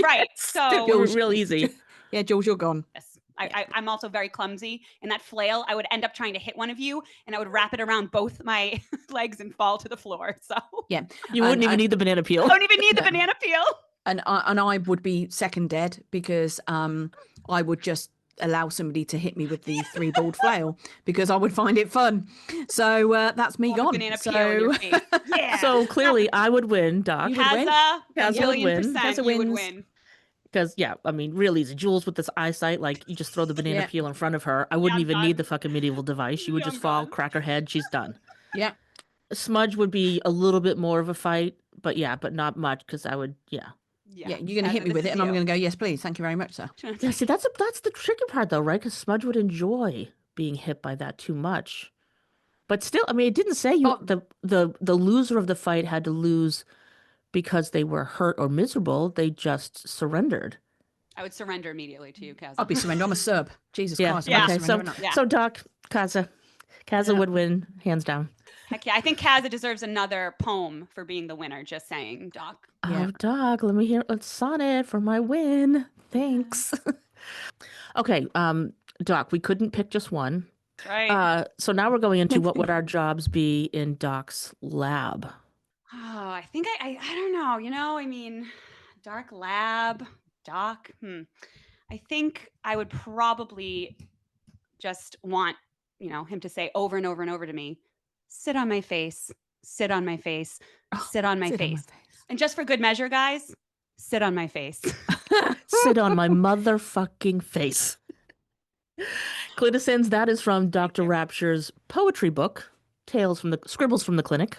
right. So real easy. Yeah, Jules, you're gone. Yes. I'm also very clumsy. And that flail, I would end up trying to hit one of you, and I would wrap it around both my legs and fall to the floor. So Yeah. You wouldn't even need the banana peel. I don't even need the banana peel. And I would be second dead because I would just allow somebody to hit me with the 3-balled flail because I would find it fun. So that's me gone. Banana peel in your face. Yeah. So clearly I would win, Doc. You would win. Kaza would win. Kaza Kaza you would wins. win. Because, yeah, I mean, real easy. Jules with this eyesight, like, you just throw the banana peel in front of her. I wouldn't even need the fucking medieval device. She would just fall, crack her head. She's done. Yeah. Smudge would be a little bit more of a fight, but not much because I would, Yeah, you're going to hit me with it, and I'm going to go, yes, please. Thank you very much, sir. Yeah, see, that's the tricky part, though, right? Because Smudge would enjoy being hit by that too much. But still, I mean, it didn't say the loser of the fight had to lose because they were hurt or miserable. They just surrendered. I would surrender immediately to you, Kaza. I'll be surrender. I'm a Serb. Jesus Christ. Yeah. Okay, so Doc, Kaza would win, hands down. Heck yeah. I think Kaza deserves another poem for being the winner. Just saying, Doc. Yeah. Oh, Doc, let's sonnet for my win. Thanks. Okay, Doc, we couldn't pick just one. Right. So now we're going into what would our jobs be in Doc's lab? Oh, I think I don't know. I mean, dark lab, Doc. I think I would probably just want, him to say over and over and over to me, sit on my face, sit on my face, sit on my face. And just for good measure, guys, sit on my face. Sit on my motherfucking face. Cliticins, that is from Dr. Rapture's poetry book, Scribbles from the Clinic,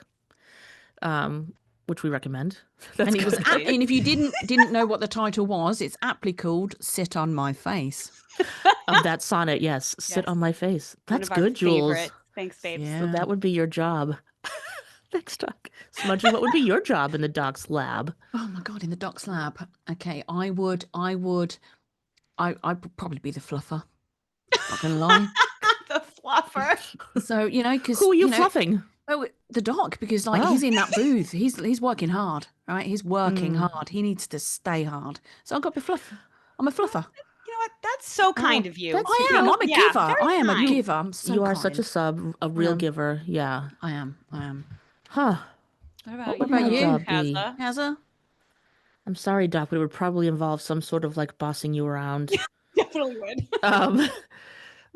which we recommend. And it was, and if you didn't know what the title was, it's aptly called "Sit on My Face." Of that sonnet, yes, sit on my face. That's good, Jules. Favorites. Thanks, babes. Yeah. So that would be your job. Thanks, Doc. Smudgy, what would be your job in the Doc's lab? Oh my God, in the Doc's lab. Okay, I'd probably be the fluffer. Not gonna lie. The fluffer. So because who are you fluffing? Oh, the Doc, because he's in that booth. He's working hard, right? He's working hard. He needs to stay hard. So I've got to be fluffer. I'm a fluffer. You know what? That's so kind of you. I am. I'm a giver. I am a giver. I'm so You are kind. such a sub, a real giver. Yeah. I am. Huh. What about What about you, Kaza? Kaza? I'm sorry, Doc, but it would probably involve some sort of like bossing you around. Definitely would.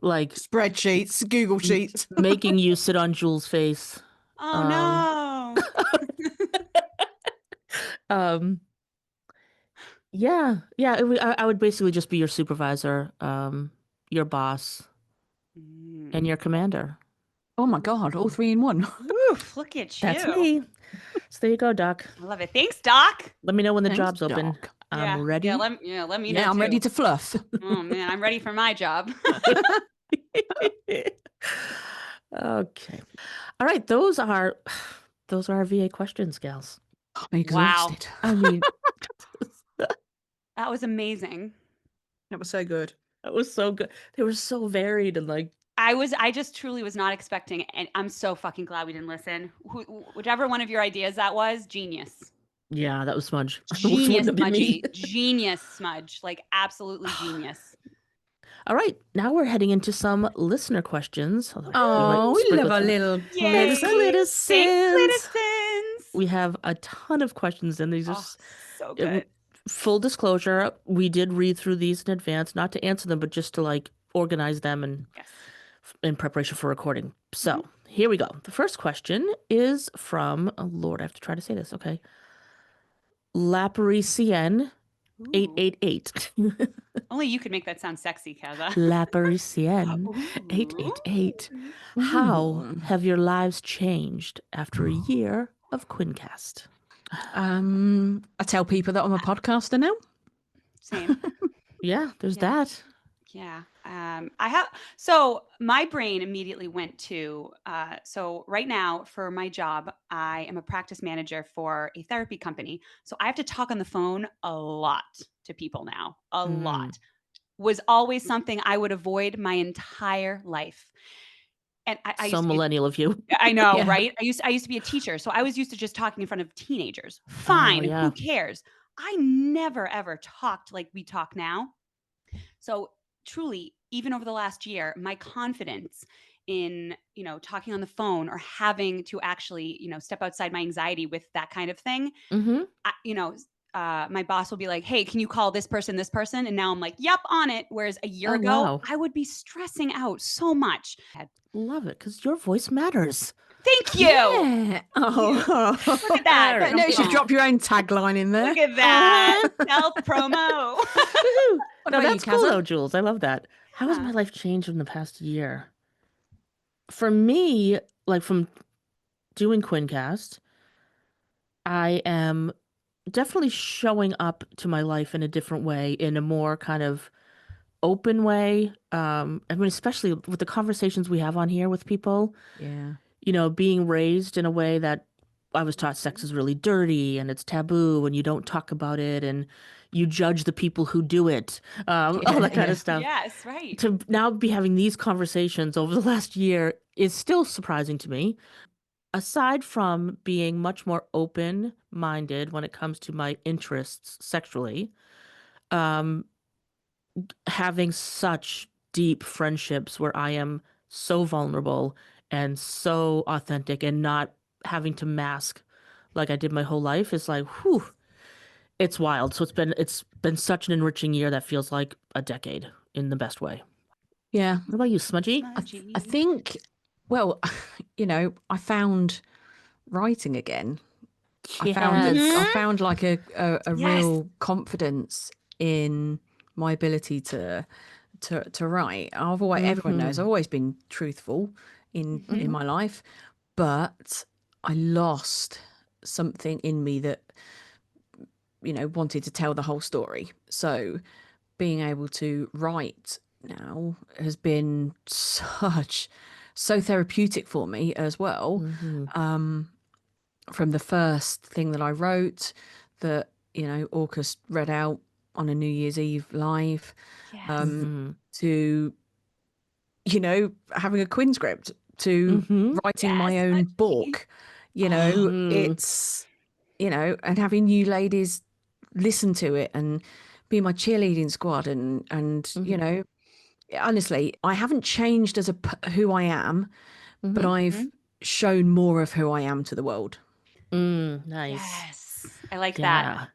Like Spreadsheets, Google Sheets. making you sit on Jules' face. Oh no. Yeah, I would basically just be your supervisor, your boss, and your commander. Oh my God, all 3 in 1. Oof, look at you. That's me. So there you go, Doc. I love it. Thanks, Doc. Let me know when the Thanks, job's open. Doc. I'm ready. Yeah, let me know. Yeah, I'm ready to fluff. Oh man, I'm ready for my job. Okay. All right, those are our VA questions, gals. I'm exhausted. I mean, That was amazing. That was so good. that was so good. They were so varied and like I just truly was not expecting, and I'm so fucking glad we didn't listen. Whichever one of your ideas that was, genius. yeah, that was Smudge. Genius, Wouldn't have been me. Smudgy. Genius, Smudge. Like absolutely genius. All right, now we're heading into some listener questions. Oh, we love a little Yay. citizens. Citizens. We have a ton of questions, and these are so good. Full disclosure, we did read through these in advance, not to answer them, but just to like organize them and in preparation for recording. So here we go. The first question is from, oh Lord, I have to try to say this. Okay. Laparisienne 888. Only you could make that sound sexy, Kaza. Laparisienne 888. How have your lives changed after a year of QuinnCast? I tell people that I'm a podcaster now. Same. Yeah, there's that. Yeah. So my brain immediately went to, so right now for my job, I am a practice manager for a therapy company. So I have to talk on the phone a lot to people now, a lot. Was always something I would avoid my entire life. And I so millennial of you. I know, right? I used to be a teacher, so I was used to just talking in front of teenagers. Fine, who cares? I never ever talked like we talk now. So truly, even over the last year, my confidence in, talking on the phone or having to actually, step outside my anxiety with that kind of thing, my boss will be like, hey, can you call this person? And now I'm like, yep, on it. Whereas a year ago, I would be stressing out so much. Love it, because your voice matters. Thank you. Yeah. Oh, look at that. No, you should drop your own tagline in there. Look at that. Self promo. No, that's cool though, Jules. I love that. How has my life changed in the past year? For me, like from doing QuinnCast, I am definitely showing up to my life in a different way, in a more kind of open way. I mean, especially with the conversations we have on here with people. Yeah. Being raised in a way that I was taught sex is really dirty and it's taboo and you don't talk about it and you judge the people who do it, all that kind of stuff. Yes, right. To now be having these conversations over the last year is still surprising to me. Aside from being much more open-minded when it comes to my interests sexually, having such deep friendships where I am so vulnerable and so authentic and not having to mask like I did my whole life is like, whew, it's wild. So it's been such an enriching year that feels like a decade in the best way. Yeah. What about you, Smudgy? I think, well, I found writing again. I found like a real confidence in my ability to write. Everyone knows I've always been truthful in my life, but I lost something in me that wanted to tell the whole story. So being able to write now has been so therapeutic for me as well. From the first thing that I wrote that Orcus read out on a New Year's Eve live, to having a Quinn script, to writing my own book, it's and having you ladies listen to it and be my cheerleading squad and honestly, I haven't changed as who I am, but I've shown more of who I am to the world. Nice. Yes, I like that.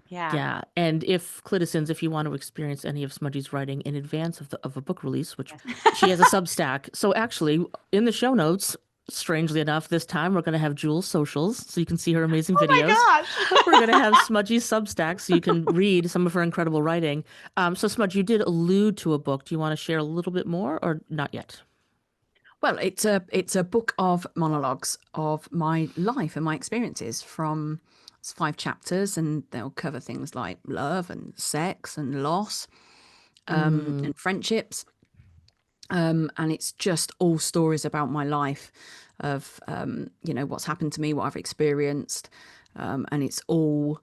Yeah. Yeah, and if Clitisons, if you want to experience any of Smudgy's writing in advance of a book release, which she has a Substack. So actually, in the show notes, strangely enough, this time we're going to have Jules' socials, so you can see her amazing Oh videos. my gosh. We're going to have Smudgy's Substack, so you can read some of her incredible writing. So Smudge, you did allude to a book. Do you want to share a little bit more, or not yet? Well, it's a book of monologues of my life and my experiences from it's 5 chapters, and they'll cover things like love and sex and loss, and friendships. And it's just all stories about my life of, what's happened to me, what I've experienced. And it's all,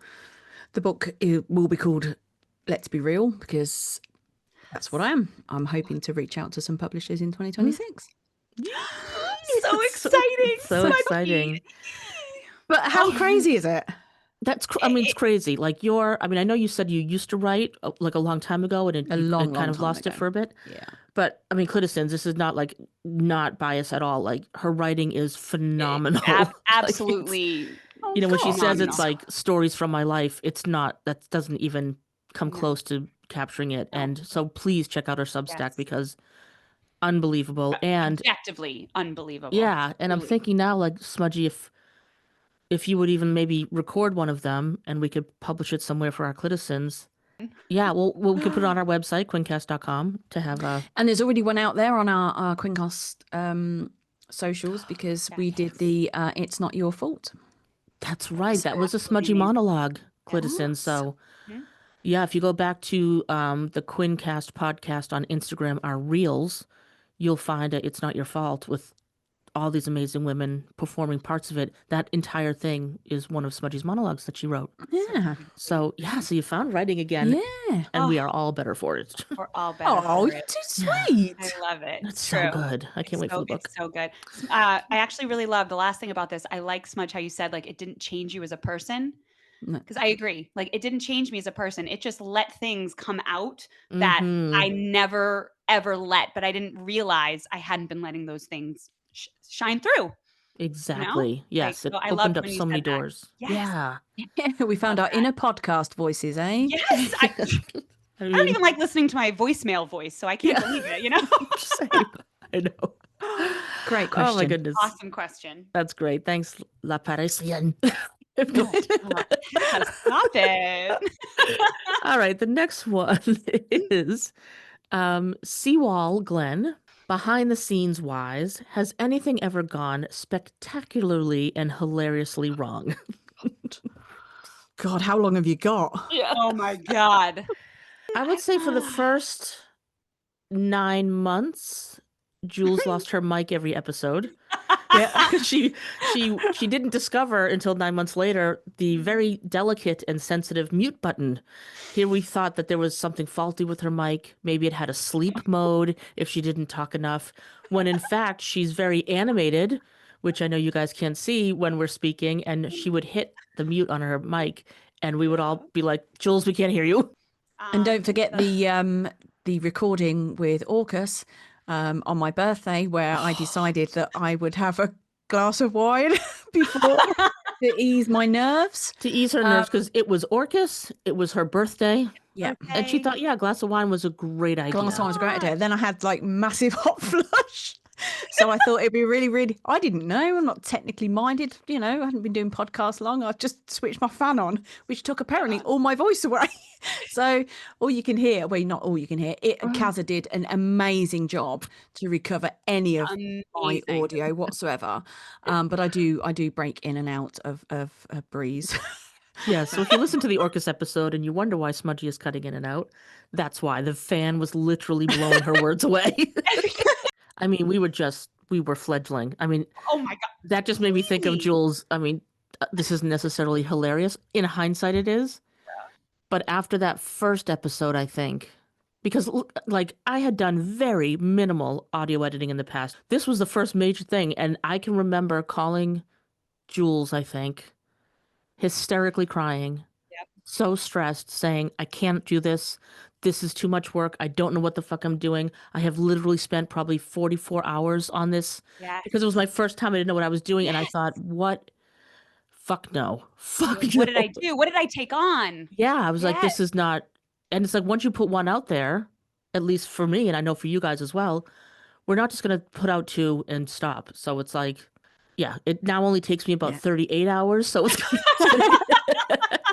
the book will be called Let's Be Real, because that's what I am. I'm hoping to reach out to some publishers in 2026. So exciting. So exciting. But how crazy is it? It's crazy. Like I know you said you used to write like a long time ago, and you long kind of time lost ago. it for a bit. Yeah. But I mean, Clitisons, this is not like not biased at all. Like her writing is phenomenal. Absolutely. When she says it's phenomenal. like stories from my life, it's not. That doesn't even come No. close to capturing it. No. And so please check out her Substack Yes. because unbelievable and objectively unbelievable. yeah. And I'm Truly. thinking now, like Smudgy, if you would even maybe record one of them and we could publish it somewhere for our Clitisons. Yeah, we could put it on our website, QuinnCast.com, to have a... And there's already one out there on our QuinnCast socials, because we did the It's Not Your Fault. That's right. That was a Smudgy monologue, Clitisons. Yes. So, yeah, if you go back to the QuinnCast podcast on Instagram, our reels, you'll find It's Not Your Fault with all these amazing women performing parts of it. That entire thing is one of Smudgy's monologues that she wrote. Yeah. So you found writing again. Yeah. And we are all better for it. We're all better Oh, for you're it. too sweet. I love it. That's True. so good. I can't wait for the book. It's so good. I actually really love the last thing about this. I like, Smudge, how you said like it didn't change you as a person. Because I agree. Like it didn't change me as a person. It just let things come out that I never ever let, but I didn't realize I hadn't been letting those things shine through. Exactly. Yes. Like, It I opened loved up when you so many said that. doors. Yes. Yeah. We found our inner podcast voices, eh? Yes. I don't even like listening to my voicemail voice, so I can't believe it, Same. I know. Great question. Oh my goodness. Awesome question. That's great. Thanks, La Parisienne. Stop it. All right. The next one is Seawall Glenn. Behind the scenes wise, has anything ever gone spectacularly and hilariously wrong? God, how long have you got? Yeah. Oh my God. I would say for the first 9 months, Jules lost her mic every episode. Yeah, she didn't discover until 9 months later the very delicate and sensitive mute button. Here we thought that there was something faulty with her mic. Maybe it had a sleep mode if she didn't talk enough. When in fact she's very animated, which I know you guys can't see when we're speaking, and she would hit the mute on her mic, and we would all be like, "Jules, we can't hear you." And don't forget the recording with Orcus on my birthday, where I decided that I would have a glass of wine before to ease my nerves. To ease her nerves, because it was Orcus, it was her birthday. Yeah. And she thought, a glass of wine was a great idea. Glass of wine was a great idea. Then I had like massive hot flush. So I thought it'd be really, really, I didn't know. I'm not technically minded. I hadn't been doing podcasts long. I just switched my fan on, which took apparently all my voice away. So all you can hear, well, not all you can hear, Kazza did an amazing job to recover any of my audio whatsoever. But I do break in and out of a breeze. Yeah, so if you listen to the Orcus episode and you wonder why Smudgy is cutting in and out, that's why. The fan was literally blowing her words away. I mean, we were fledgling. I mean, oh my God. That just made me think of Jules. I mean, this isn't necessarily hilarious. In hindsight, it is. Yeah. But after that first episode, I think, because like I had done very minimal audio editing in the past, this was the first major thing. And I can remember calling Jules, I think, hysterically crying, so stressed, saying, "I can't do this. This is too much work. I don't know what the fuck I'm doing. I have literally spent probably 44 hours on this because it was my first time. I didn't know what I was doing." And I thought, what fuck no. Fuck Like, no. what did I do? What did I take on? Yeah, I was like, Yes. this is not. And it's like, once you put one out there, at least for me, and I know for you guys as well, we're not just going to put out 2 and stop. So it's like, yeah, it now only takes me about Yeah. 38 hours. So it's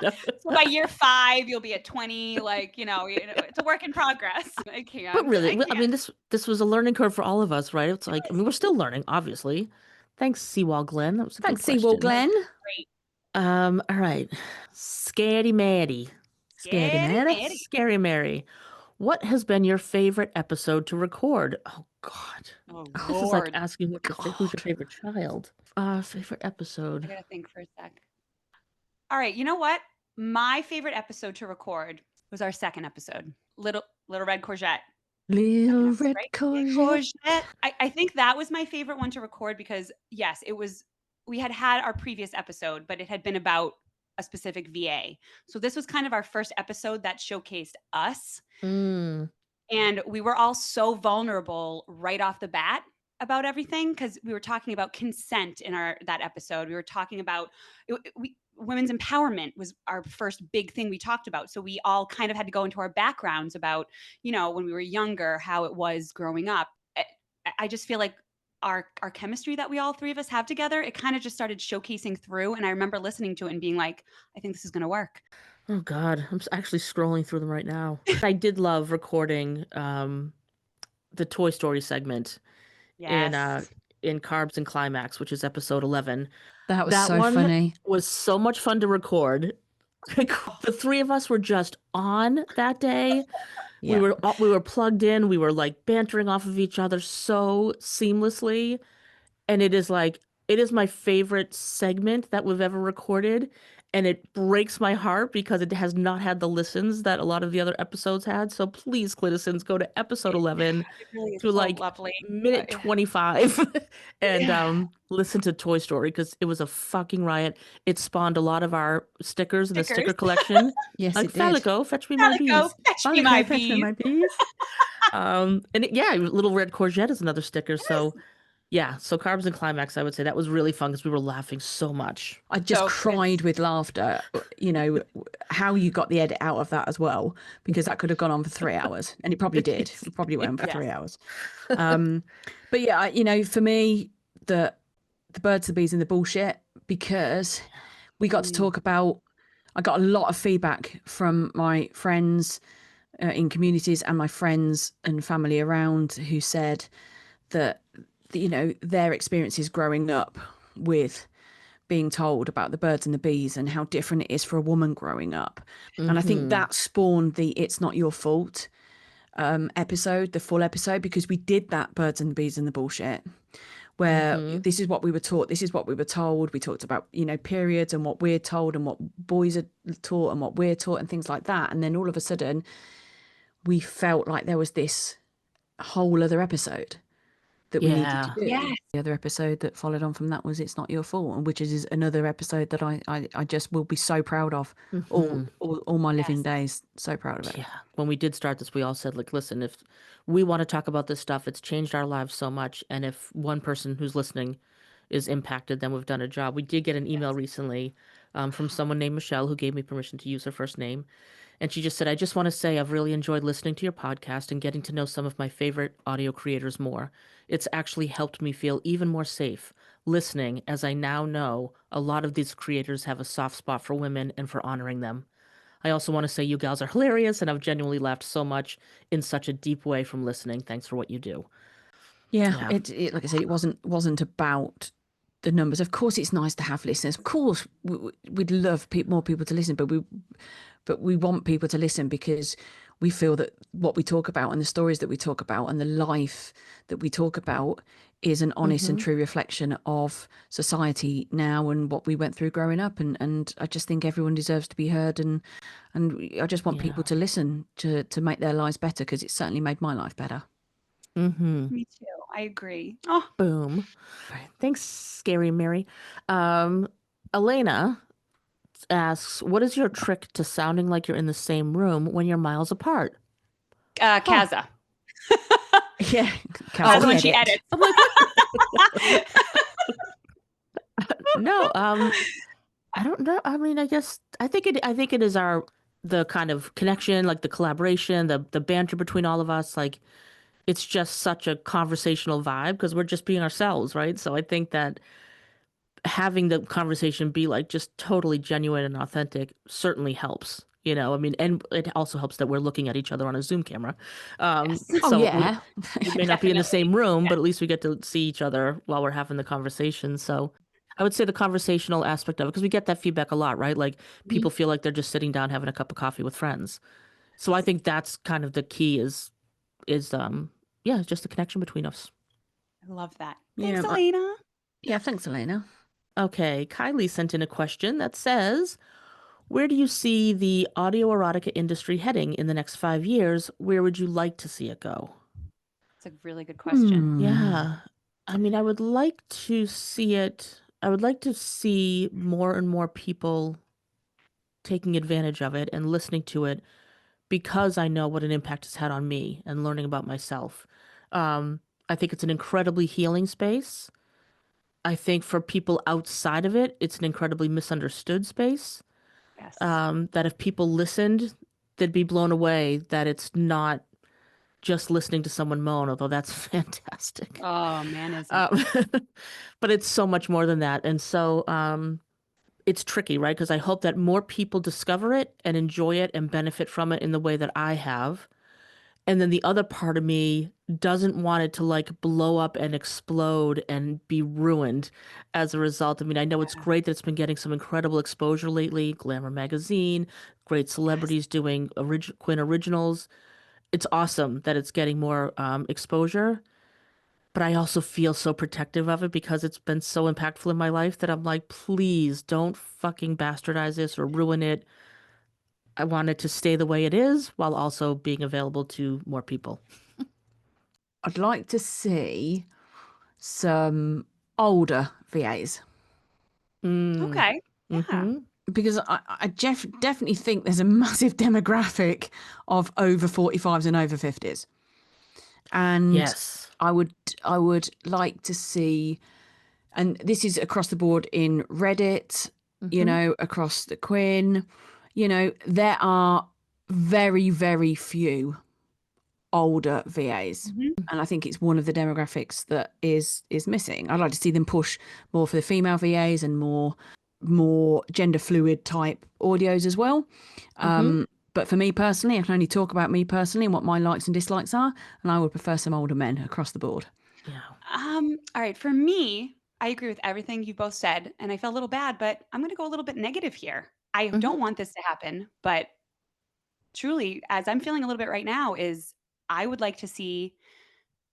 No. So by year 5, you'll be at 20. Like, it's a work in progress. I can't. But really, I can't. mean, this was a learning curve for all of us, right? It's like, I mean, we're still learning, obviously. Thanks, Seawall Glenn. That was a Thanks, good Seawall question. Glenn. Great. All right. Scary Maddie. Scary Maddie. Scary Mary. What has been your favorite episode to record? Oh God. Oh, This is like Lord. asking who's your favorite child. Favorite I episode. gotta think for a sec. All right, you know what? My favorite episode to record was our second episode, Little Red Courgette. Little Second red episode, right? courgette. I think that was my favorite one to record because, yes, we had our previous episode, but it had been about a specific VA. So this was kind of our first episode that showcased us. Mm. And we were all so vulnerable right off the bat about everything because we were talking about consent in that episode. We were talking about women's empowerment was our first big thing we talked about. So we all kind of had to go into our backgrounds about, when we were younger, how it was growing up. I just feel like our chemistry that we all 3 of us have together, it kind of just started showcasing through. And I remember listening to it and being like, I think this is going to work. Oh God, I'm actually scrolling through them right now. I did love recording the Toy Story segment Yes. in Carbs and Climax, which is episode 11. That was That so one funny. was so much fun to record. The 3 of us were just on that day. Yeah. We were plugged in. We were like bantering off of each other so seamlessly. And it is my favorite segment that we've ever recorded. And it breaks my heart because it has not had the listens that a lot of the other episodes had. So please, Cliticens, go to episode 11 It really is to so like lovely. minute Yeah. 25 and Yeah. listen to Toy Story because it was a fucking riot. It spawned a lot of our stickers in the sticker Stickers. collection. Yes, Like it did. Falico, fetch me my Falico, bees. fetch me Falico, my fetch me bees. my bees. Little Red Courgette is another sticker. So yeah, so Carbs and Climax, I would say that was really fun because we were laughing so much. I just So cried with laughter, how you got the edit out of that as well, because that could have gone on for 3 hours, and it probably did. It probably went on for 3 hours. But yeah, for me, the birds, the bees, and the bullshit, because we got to talk about, I got a lot of feedback from my friends in communities and my friends and family around who said that, their experiences growing up with being told about the birds and the bees and how different it is for a woman growing up. And I think that spawned the It's Not Your Fault episode, the full episode, because we did that birds and the bees and the bullshit, where this is what we were taught, this is what we were told. We talked about, periods and what we're told and what boys are taught and what we're taught and things like that. And then all of a sudden we felt like there was this whole other episode that we needed to do. Yes. The other episode that followed on from that was It's Not Your Fault, and which is another episode that I just will be so proud of all my living days. So proud of it. Yeah. When we did start this, we all said, like, listen, if we want to talk about this stuff, it's changed our lives so much. And if one person who's listening is impacted, then we've done a job. We did get an email recently from someone named Michelle who gave me permission to use her first name. And she just said, I just want to say I've really enjoyed listening to your podcast and getting to know some of my favorite audio creators more. It's actually helped me feel even more safe listening, as I now know a lot of these creators have a soft spot for women and for honoring them. I also want to say you gals are hilarious, and I've genuinely laughed so much in such a deep way from listening. Thanks for what you do. Yeah. It like I said, it wasn't about the numbers. Of course, it's nice to have listeners. Of course, we'd love more people to listen, but we want people to listen because we feel that what we talk about and the stories that we talk about and the life that we talk about is an honest and true reflection of society now and what we went through growing up. And I just think everyone deserves to be heard. And I just want people to listen to make their lives better, because it's certainly made my life better. Me too. I agree. Oh, Boom. All right. Thanks, Scary Mary. Elena asks, what is your trick to sounding like you're in the same room when you're miles apart? Kaza. Yeah. That's when she edits. I'm like, no, I don't know. I mean, I think it is the kind of connection, like the collaboration, the banter between all of us. Like it's just such a conversational vibe because we're just being ourselves, right? So I think that having the conversation be like just totally genuine and authentic certainly helps. I mean, and it also helps that we're looking at each other on a Zoom camera. Yes. Oh, So yeah. we may not be in the same Definitely. room, Yeah. but at least we get to see each other while we're having the conversation. So I would say the conversational aspect of it, because we get that feedback a lot, right? Like people feel like they're just sitting down having a cup of coffee with friends. So I think that's kind of the key is yeah, just the connection between us. I love that. Yeah, Thanks, Elena. Yeah, thanks, Elena. Okay, Kylie sent in a question that says, where do you see the audio erotica industry heading in the next 5 years? Where would you like to see it go? It's a really good question. Yeah. I mean, I would like to see more and more people taking advantage of it and listening to it because I know what an impact it's had on me and learning about myself. I think it's an incredibly healing space. I think for people outside of it, it's an incredibly misunderstood space. Yes. That if people listened, they'd be blown away that it's not just listening to someone moan, although that's fantastic. Oh, man, is it? But it's so much more than that. And so it's tricky, right? Because I hope that more people discover it and enjoy it and benefit from it in the way that I have. And then the other part of me doesn't want it to like blow up and explode and be ruined as a result. I mean, I know it's great that it's been getting some incredible exposure lately. Glamour magazine, great celebrities doing Quinn originals. It's awesome that it's getting more exposure. But I also feel so protective of it because it's been so impactful in my life that I'm like, please don't fucking bastardize this or ruin it. I want it to stay the way it is while also being available to more people. I'd like to see some older VAs. Okay. Yeah. Mm-hmm. Because I definitely think there's a massive demographic of over 45s and over 50s. And Yes. I would like to see, and this is across the board in Reddit, across the Quinn, there are very, very few older VAs. And I think it's one of the demographics that is missing. I'd like to see them push more for the female VAs and more gender fluid type audios as well. But for me personally, I can only talk about me personally and what my likes and dislikes are, and I would prefer some older men across the board. Yeah. All right. For me, I agree with everything you both said, and I felt a little bad, but I'm going to go a little bit negative here. I don't want this to happen, but truly, as I'm feeling a little bit right now, is I would like to see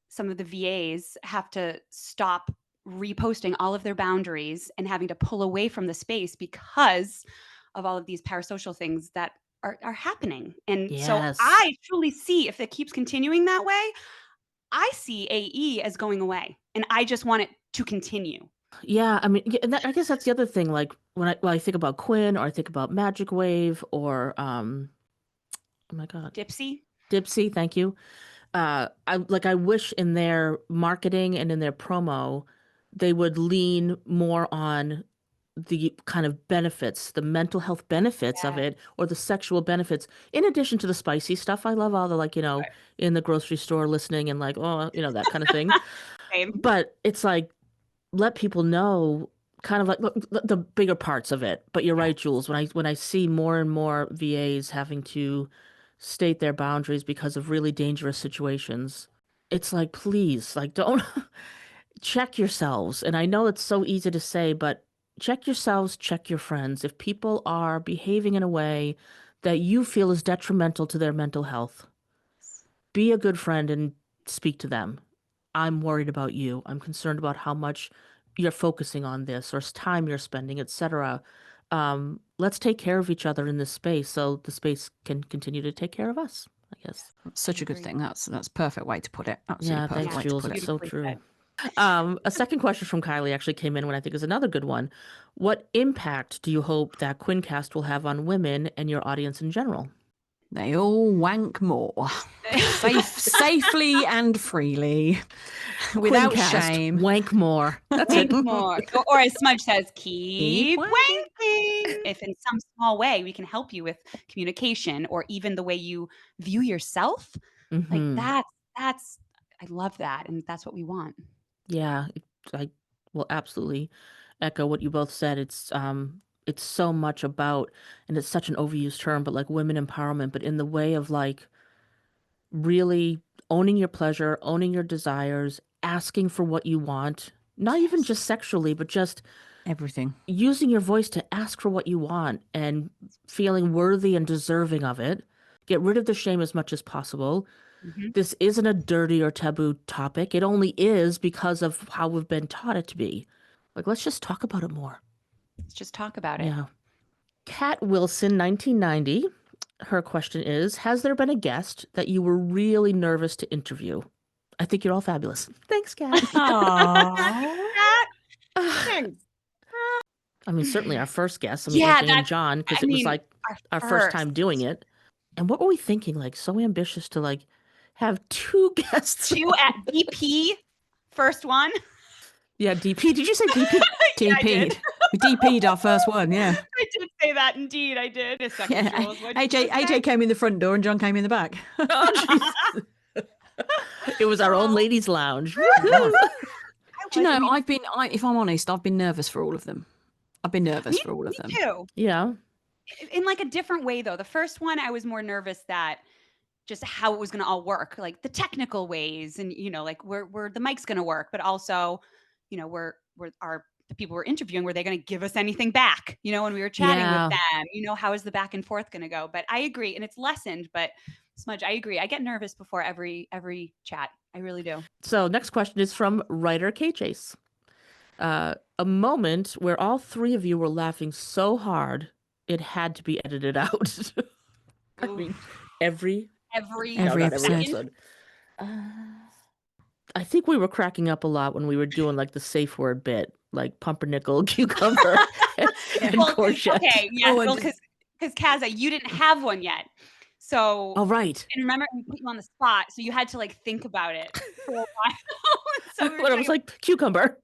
some of the VAs have to stop reposting all of their boundaries and having to pull away from the space because of all of these parasocial things that are happening. And so Yes. I truly see, if it keeps continuing that way, I see AE as going away, and I just want it to continue. Yeah, I mean, I guess that's the other thing. Like when I think about Quinn, or I think about Magic Wave, or oh my God, Dipsy. Thank you. I wish in their marketing and in their promo, they would lean more on the kind of benefits, the mental health benefits of it, or the sexual benefits, in addition to the spicy stuff. I love all the in the grocery store listening and like, oh, that kind of thing. Same. But it's like, let people know kind of like the bigger parts of it. But you're right, Jules. When I see more and more VAs having to state their boundaries because of really dangerous situations, it's like, please, like, don't check yourselves. And I know it's so easy to say, but check yourselves, check your friends. If people are behaving in a way that you feel is detrimental to their mental health, be a good friend and speak to them. I'm worried about you. I'm concerned about how much you're focusing on this or time you're spending, etc. Let's take care of each other in this space so the space can continue to take care of us, I guess. Such a good thing. That's a perfect way to put it. Absolutely perfect thanks, way Jules. to put It's it. so true. A second question from Kylie actually came in, what I think is another good one. What impact do you hope that QuinnCast will have on women and your audience in general? They all wank more. Safely and freely. Without QuinnCast, shame. wank more. That's Wank it. more. Or as Smudge says, keep wanking. wanking. If in some small way we can help you with communication or even the way you view yourself, like that's I love that. And that's what we want. Yeah, I will absolutely echo what you both said. It's so much about, and it's such an overused term, but like women empowerment, but in the way of like really owning your pleasure, owning your desires, asking for what you want, not even just sexually, but just everything. Using your voice to ask for what you want and feeling worthy and deserving of it. Get rid of the shame as much as possible. This isn't a dirty or taboo topic. It only is because of how we've been taught it to be. Like, let's just talk about it more. Let's just talk about it. Yeah. Kat Wilson, 1990. Her question is, has there been a guest that you were really nervous to interview? I think you're all fabulous. Thanks, Kat. Thanks. I mean, certainly our first guest. I mean, Yeah, Anthony and that's- John, because I it was mean, like our first time doing it. And what were we thinking? Like, so ambitious to like have two guests. Two at DP, first one. Yeah, DP. Did you say DP? Yeah, I did. We DP'd our first one, yeah. I did say that, indeed. I did. A second, Yeah, Jules. What'd you AJ say? came in the front door and John came in the back. It was our own ladies' lounge. Do you know, if I'm honest, I've been nervous for all of them. I've been nervous for all of them. Me too. Yeah. In like a different way, though. The first one, I was more nervous that just how it was going to all work, like the technical ways, and like where the mic's going to work, but also, where the people we're interviewing, were they going to give us anything back? When we were chatting with them, how is the back and forth going to go? But I agree, and it's lessened. But Smudge, I agree. I get nervous before every chat. I really do. So next question is from writer K Chase. A moment where all three of you were laughing so hard it had to be edited out. I mean, every episode. I think we were cracking up a lot when we were doing like the safe word bit, like pumpernickel, cucumber, and courgette. Okay, yeah, because Kaza, you didn't have one yet. So, oh right, and remember, we put you on the spot, so you had to like think about it for a while. So I was like cucumber,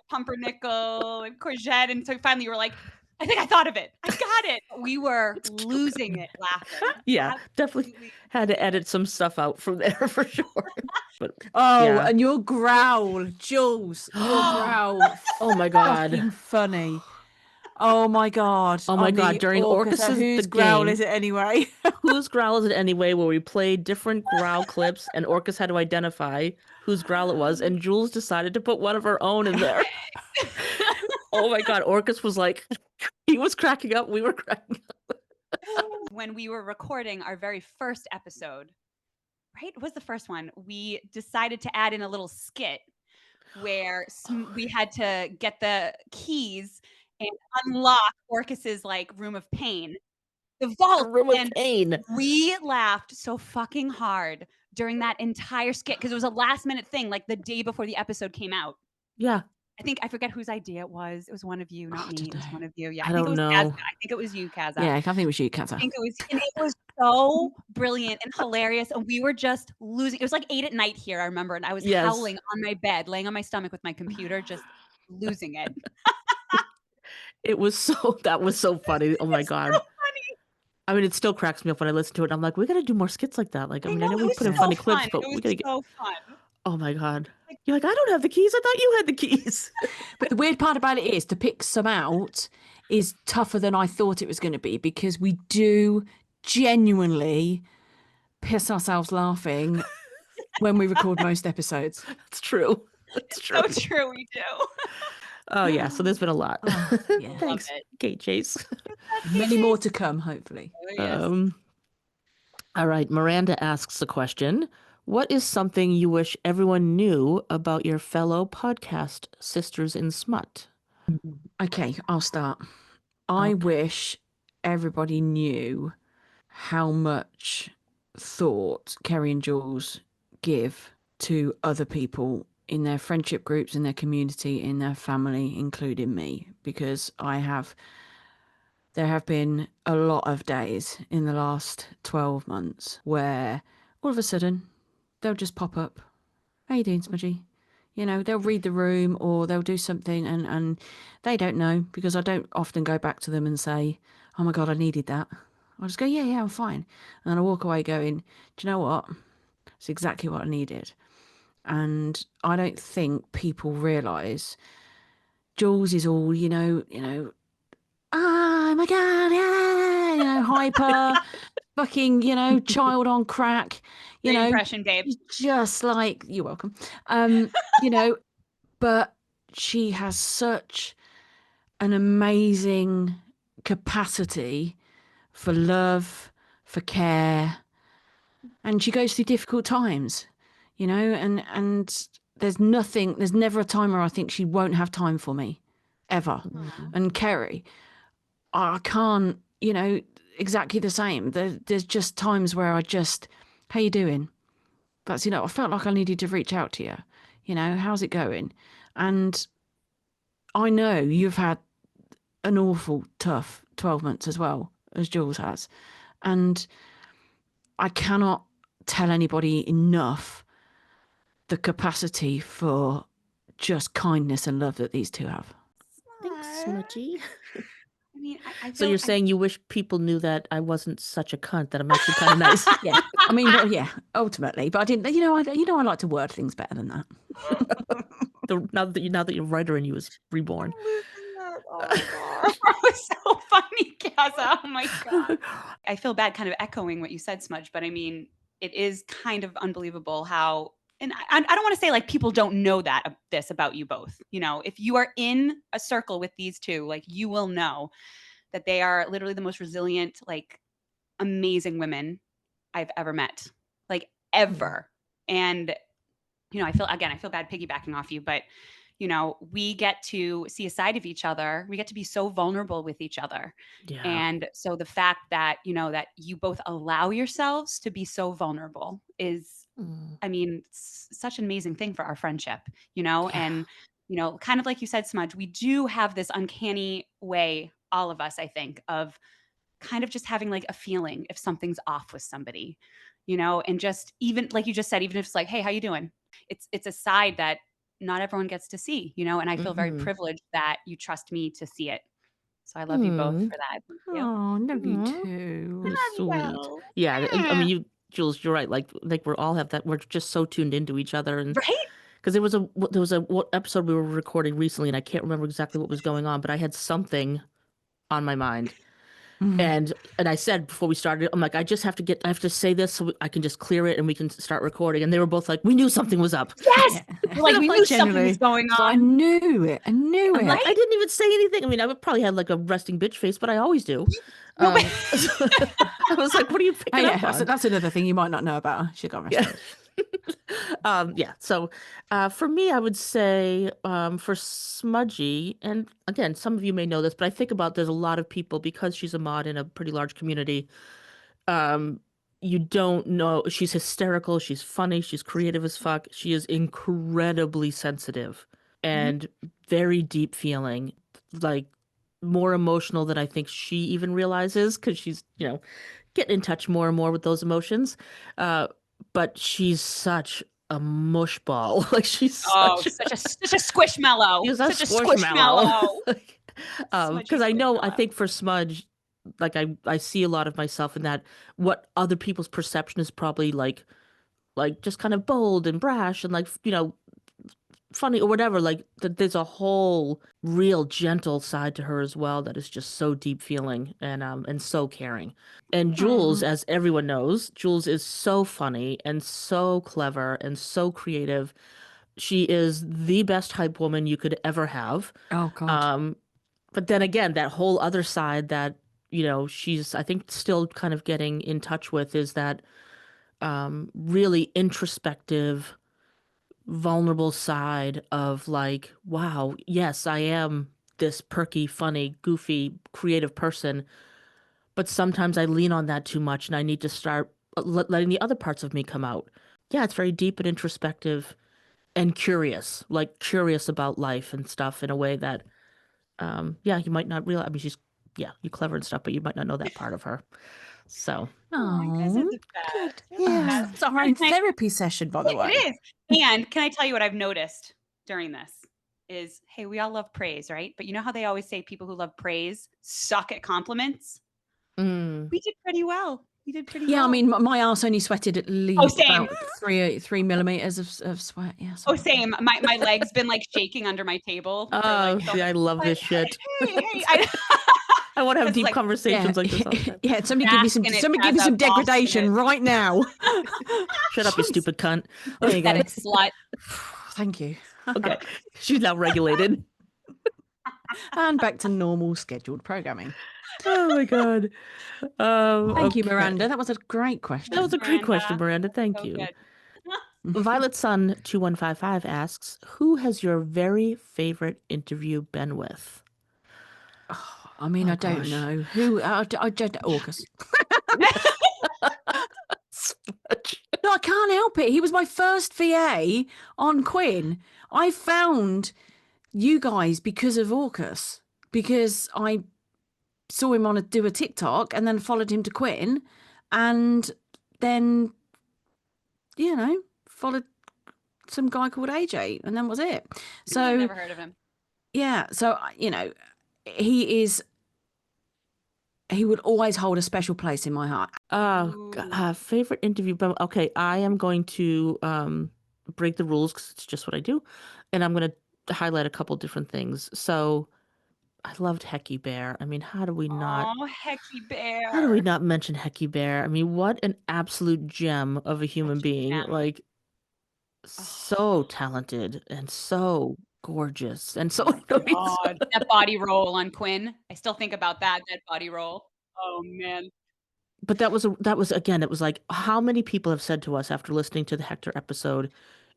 pumpernickel, and courgette, and so finally you were like, I think I thought of it. I got it. We were losing it laughing. Yeah, definitely had to edit some stuff out from there for sure. But and your growl, Jules, your growl. Oh my god, fucking funny. Oh my god. Oh my god, during Orcus' whose growl is it anyway? Whose growl is it anyway? Where we played different growl clips and Orcus had to identify whose growl it was, and Jules decided to put one of her own in there. Oh my god, Orcus was like, he was cracking up, we were cracking up. When we were recording our very first episode, right? It was the first one. We decided to add in a little skit where we had to get the keys and unlock Orcus's like room of pain. The vault. Room of pain. We laughed so fucking hard during that entire skit because it was a last minute thing, like the day before the episode came out. Yeah. I forget whose idea it was. It was one of you, not me. It was one of you. Yeah, I don't know. I think it was you, Kaza. Yeah, I think it was you, Kaza. I think it was, and it was so brilliant and hilarious, and we were just losing. It was like 8 p.m. here, I remember, and I was howling on my bed, laying on my stomach with my computer, just losing it. That was so funny. Oh my god. So funny. I mean, it still cracks me up when I listen to it. And I'm like, we got to do more skits like that. Like, I know we put in funny clips, but we got to get. So fun. Oh my god. You're like, I don't have the keys. I thought you had the keys. But the weird part about it is to pick some out is tougher than I thought it was going to be, because we do genuinely piss ourselves laughing when we record most episodes. It's true. It's true. So true, we do. Oh yeah, so there's been a lot. Yeah. Thanks, Kate Chase. Many more to come, hopefully. Yes. All right, Miranda asks a question. What is something you wish everyone knew about your fellow podcast sisters in smut? Okay, I'll start. I wish everybody knew how much thought Kerry and Jules give to other people in their friendship groups, in their community, in their family, including me, because I have there have been a lot of days in the last 12 months where all of a sudden they'll just pop up. How you doing, Smudgy? You know, they'll read the room or they'll do something and they don't know, because I don't often go back to them and say, oh my God, I needed that. I'll just go, yeah, I'm fine. And then I walk away going, do you know what? It's exactly what I needed. And I don't think people realise Jules is all, oh my God, yeah, hyper, fucking, child on crack, Great impression, babe. just like, you're welcome. But she has such an amazing capacity for love, for care, and she goes through difficult times, and there's never a time where I think she won't have time for me, ever. And Kerry, I can't, exactly the same. There's just times where how you doing? That's, I felt like I needed to reach out to you. How's it going? And I know you've had an awful tough 12 months as well, as Jules has. And I cannot tell anybody enough the capacity for just kindness and love that these two have. Thanks, Smudgy. I mean, I So you're saying you wish people knew that I wasn't such a cunt, that I'm actually kind of nice. Yeah. I mean, well, yeah, ultimately. But I didn't, I like to word things better than that. Now that your writer in you is reborn. Oh my God. That was so funny, Kaza. Oh my God. I feel bad kind of echoing what you said, Smudge, but I mean, it is kind of unbelievable how, and I don't want to say like people don't know this about you both. If you are in a circle with these two, like you will know that they are literally the most resilient, like amazing women I've ever met, like ever. And, I feel bad piggybacking off you, but we get to see a side of each other. We get to be so vulnerable with each other. Yeah. And so the fact that, that you both allow yourselves to be so vulnerable is, I mean, such an amazing thing for our friendship, and, kind of like you said, Smudge, we do have this uncanny way, all of us, I think, of kind of just having like a feeling if something's off with somebody, and just even like you just said, even if it's like, hey, how you doing? It's a side that not everyone gets to see, and I feel very privileged that you trust me to see it. So I love you both for that. Thank you. Oh, love you too. You're Love sweet. you. Yeah, I mean, Jules, you're right. Like we all have that. We're just so tuned into each other, and Right? because there was a episode we were recording recently, and I can't remember exactly what was going on, but I had something on my mind. And I said before we started, I'm like, I have to say this so I can just clear it and we can start recording. And they were both like, we knew something was up. Yes. Like we knew something was going on. I knew it. I'm like, I didn't even say anything. I mean, I would probably have like a resting bitch face, but I always do. No, but I was like, what are you picking up on? That's another thing you might not know about her. She got resting. Yeah. So for me, I would say for Smudgy, and again, some of you may know this, but I think about there's a lot of people, because she's a mod in a pretty large community. You don't know, she's hysterical, she's funny, she's creative as fuck. She is incredibly sensitive and very deep feeling, like more emotional than I think she even realizes, because she's, getting in touch more and more with those emotions. But she's such a mushball. Like she's such a squishmallow. She's such a squishmallow. Because I know, I squishmallow. think for Smudge, like I see a lot of myself in that. What other people's perception is probably like just kind of bold and brash and like, funny or whatever. Like there's a whole real gentle side to her as well that is just so deep feeling and so caring. And Jules, as everyone knows, Jules is so funny and so clever and so creative. She is the best hype woman you could ever have. Oh God. But then again, that whole other side that, she's, I think, still kind of getting in touch with is that really introspective, vulnerable side of like, wow, yes, I am this perky, funny, goofy, creative person, but sometimes I lean on that too much and I need to start letting the other parts of me come out. Yeah, it's very deep and introspective and curious, like curious about life and stuff in a way that, yeah, you might not realize. I mean, she's yeah, you're clever and stuff, but you might not know that part of her. So, Oh, you guys are Oh, the good. best. You're the Yeah, best. it's our own And can I- therapy session, by the way. It is. And can I tell you what I've noticed during this is, hey, we all love praise, right? But you know how they always say people who love praise suck at compliments? mm, We did pretty well. We did pretty Yeah, well. I mean, my arse only sweated at least same. about 3 millimeters of sweat. Yeah. Oh, same. My leg's been like shaking under my table. For, oh, like, the see, I love but this shit. hey, I want to have It's deep like- conversations like this all the time. Yeah, somebody give me some Basking it, somebody give me Tazza, some basking degradation it. right now. Shut up, you stupid cunt. There you go. Pathetic slut. Thank you. Okay, she's now regulated. And back to normal scheduled programming. Oh my god. Thank you, Okay. Miranda. That was a great question. That was a great question, Miranda. Miranda. Thank So you. good. Violet Sun 2155 asks, "Who has your very favorite interview been with?" I mean, Oh, I don't gosh. know who. I don't. August. No, I can't help it. He was my first VA on Quinn. I found you guys because of Orcus, because I saw him do a TikTok and then followed him to Quinn, and then followed some guy called AJ, and then was it. So I've never heard of him. yeah, so he would always hold a special place in my heart. Favorite interview. But okay, I am going to break the rules because it's just what I do, and I'm going to highlight a couple different things. So, I loved Hecky Bear. I mean, how do we not? Oh, Hecky Bear. How do we not mention Hecky Bear? I mean, what an absolute gem of a human Such a being! gem. Like, so talented and so gorgeous, and so. God, that body roll on Quinn. I still think about that body roll. Oh man. But that was again, it was like, how many people have said to us after listening to the Hector episode,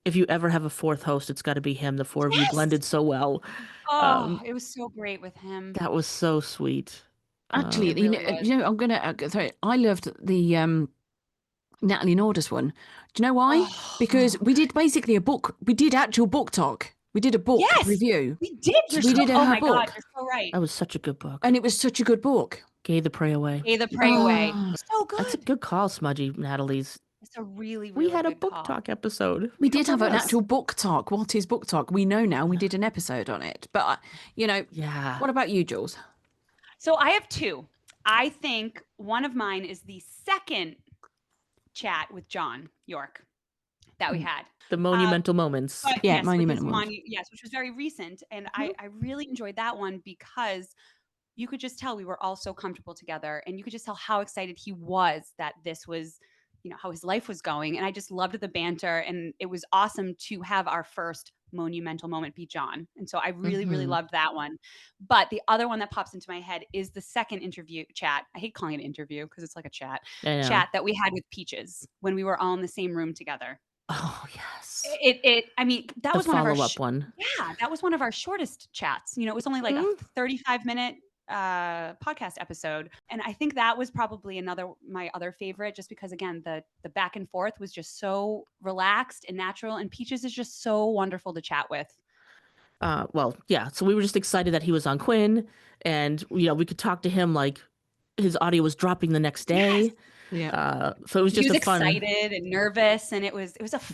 if you ever have a fourth host, it's got to be him. The four of you Yes! blended so well. Oh, it was so great with him. That was so sweet. Actually, It really was. I'm gonna sorry. I loved the Natalie Nordis one. Do you know why? Oh. Because we did basically a book. We did actual book talk. We did a book Yes! review. We did. Her my God, book. you're so right. That was such a good book. And it was such a good book. Gay the Pray Away. Gay the Pray Away. Oh. So good. That's a good call, Smudgy Natalie's. It's a really, We really had a good book call. talk episode. We did have an Yes. actual book talk. What is book talk? We know now. We did an episode on it. But Yeah. what about you, Jules? So I have two. I think one of mine is the second chat with John York that we had. The monumental moments. But Yeah, yes, monumental moments. Yes, which was very recent. And I really enjoyed that one because you could just tell we were all so comfortable together, and you could just tell how excited he was that this was, how his life was going. And I just loved the banter, and it was awesome to have our first monumental moment be John. And so I really, really loved that one. But the other one that pops into my head is the second interview chat. I hate calling it interview because it's like a chat that we had with Peaches when we were all in the same room together. Oh, yes. I mean, that was one of our follow-up one. Yeah, that was one of our shortest chats. It was only like a 35-minute podcast episode, and I think that was probably my other favorite, just because again the back and forth was just so relaxed and natural, and Peaches is just so wonderful to chat with. Well, yeah. So we were just excited that he was on Quinn, and we could talk to him like his audio was dropping the next day. Yes. Yeah. So it was just he was fun. excited and nervous, and it was just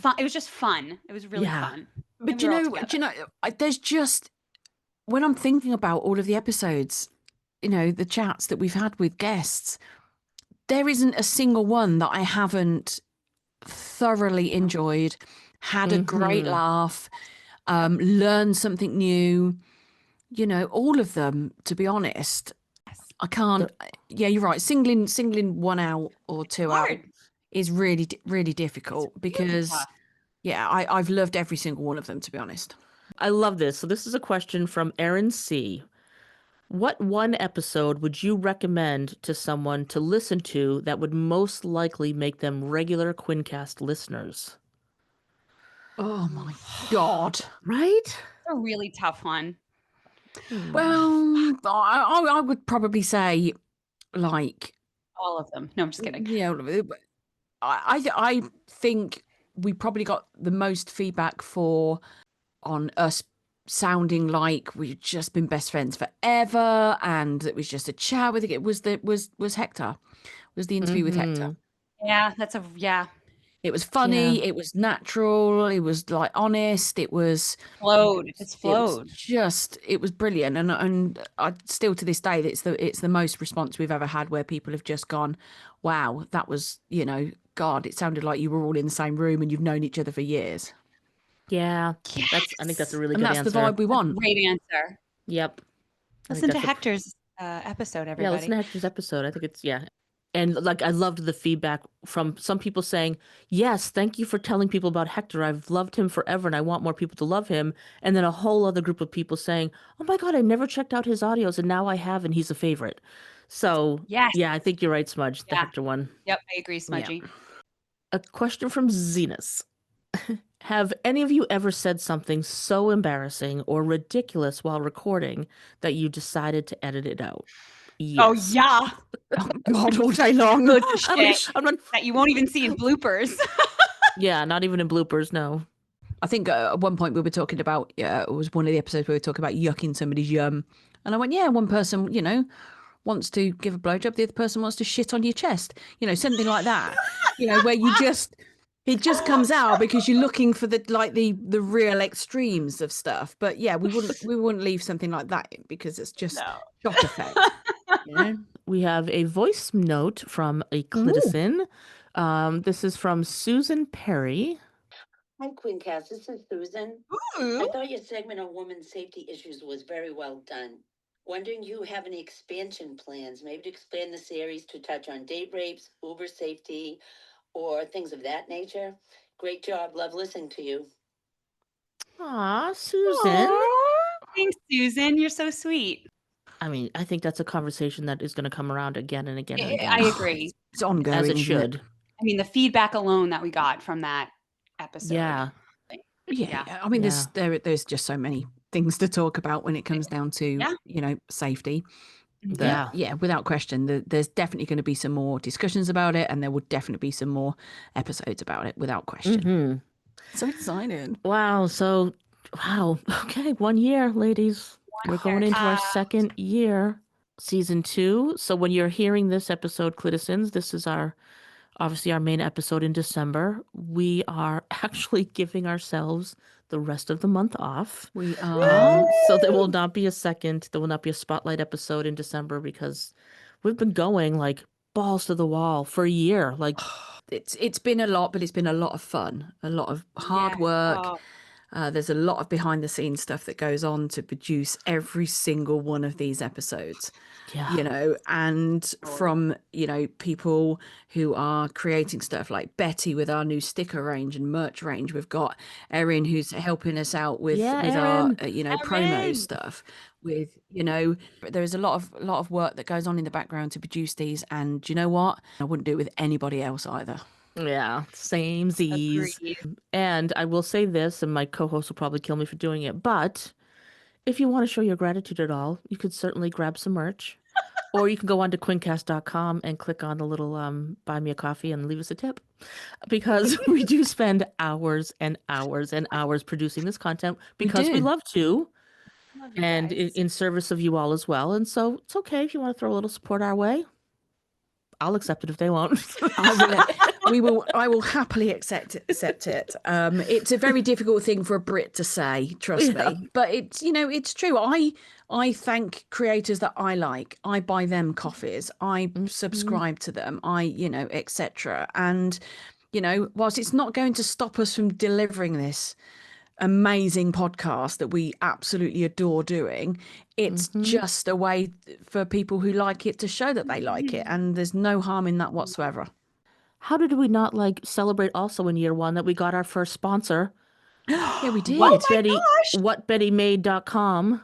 fun. It was really fun. But there's just, when I'm thinking about all of the episodes, the chats that we've had with guests, there isn't a single one that I haven't thoroughly enjoyed, had a great laugh, learned something new, all of them, to be honest. I can't. Yeah, you're right. Singling one out or two out is really, really difficult because, I've loved every single one of them, to be honest. I love this. So this is a question from Erin C. What one episode would you recommend to someone to listen to that would most likely make them regular QuinnCast listeners? Oh my God. Right? It's a really tough one. Well, I would probably say like all of them. No, I'm just kidding. Yeah, I think we probably got the most feedback on us sounding like we'd just been best friends forever, and it was just a chat with it. Was Hector? Was the interview with Hector? Yeah, It was funny. It was natural. It was like honest. It was flowed. It's It was flowed. just, it was brilliant, and I still to this day, it's the most response we've ever had where people have just gone, "Wow, that was, God, it sounded like you were all in the same room and you've known each other for years." Yeah. Yes. I think that's a really And good that's answer. the vibe we want. Great answer. Yep. Listen to Hector's episode, everybody. Yeah, listen to Hector's episode. I think it's, And like, I loved the feedback from some people saying, yes, thank you for telling people about Hector. I've loved him forever and I want more people to love him. And then a whole other group of people saying, oh my God, I never checked out his audios and now I have and he's a favorite. So, yes. Yeah, I think you're right, Smudge, the Hector one. Yep, I agree, Smudgy. Yeah. A question from Zenus. Have any of you ever said something so embarrassing or ridiculous while recording that you decided to edit it out? Yes. Oh, yeah. Oh, God, all day long. Good shit I'm not... that you won't even see in bloopers. Yeah, not even in bloopers, no. I think at one point we were talking about, it was one of the episodes where we were talking about yucking somebody's yum. And I went, yeah, one person, wants to give a blowjob, the other person wants to shit on your chest. Something like that. Where it just comes out because you're looking for the real extremes of stuff. But yeah, we wouldn't leave something like that in because it's just shock effect. We have a voice note from a citizen. This is from Susan Perry. Hi, QuinnCast. This is Susan. Ooh. I thought your segment on women's safety issues was very well done. Wondering you have any expansion plans, maybe to expand the series to touch on date rapes, Uber safety, or things of that nature. Great job. Love listening to you. Aw, Susan. Aww. Thanks, Susan. You're so sweet. I mean, I think that's a conversation that is going to come around again and again and again. I agree. It's ongoing. As it should. I mean, the feedback alone that we got from that episode. Yeah. Yeah. I mean, there's just so many things to talk about when it comes down to, safety. Without question, there's definitely going to be some more discussions about it, and there will definitely be some more episodes about it, without question. Mm-hmm. So excited. Wow. Okay. 1 year, ladies. We're going into our second year, season 2. So when you're hearing this episode, Cliticins, this is obviously our main episode in December. We are actually giving ourselves the rest of the month off. We are. So there will not be a spotlight episode in December because we've been going like balls to the wall for a year. Like it's been a lot, but it's been a lot of fun, a lot of hard work. There's a lot of behind the scenes stuff that goes on to produce every single one of these episodes. And from people who are creating stuff like Betty with our new sticker range and merch range. We've got Erin who's helping us out with our promo stuff. There is a lot of work that goes on in the background to produce these, and do you know what? I wouldn't do it with anybody else either. Yeah, same Z's. And I will say this, and my co-host will probably kill me for doing it, but if you want to show your gratitude at all, you could certainly grab some merch. Or you can go on to QuinnCast.com and click on the little buy me a coffee and leave us a tip. Because we do spend hours and hours and hours producing this content because we love to. And in service of you all as well. And so it's okay if you want to throw a little support our way. I'll accept it if they won't. I will happily accept it. It's a very difficult thing for a Brit to say, trust me. But it's true. I thank creators that I like. I buy them coffees. I subscribe to them. etc. And whilst it's not going to stop us from delivering this amazing podcast that we absolutely adore doing, it's just a way for people who like it to show that they like it, and there's no harm in that whatsoever. How did we not celebrate also in year 1 that we got our first sponsor? Yeah, we did. WhatBettyMade.com.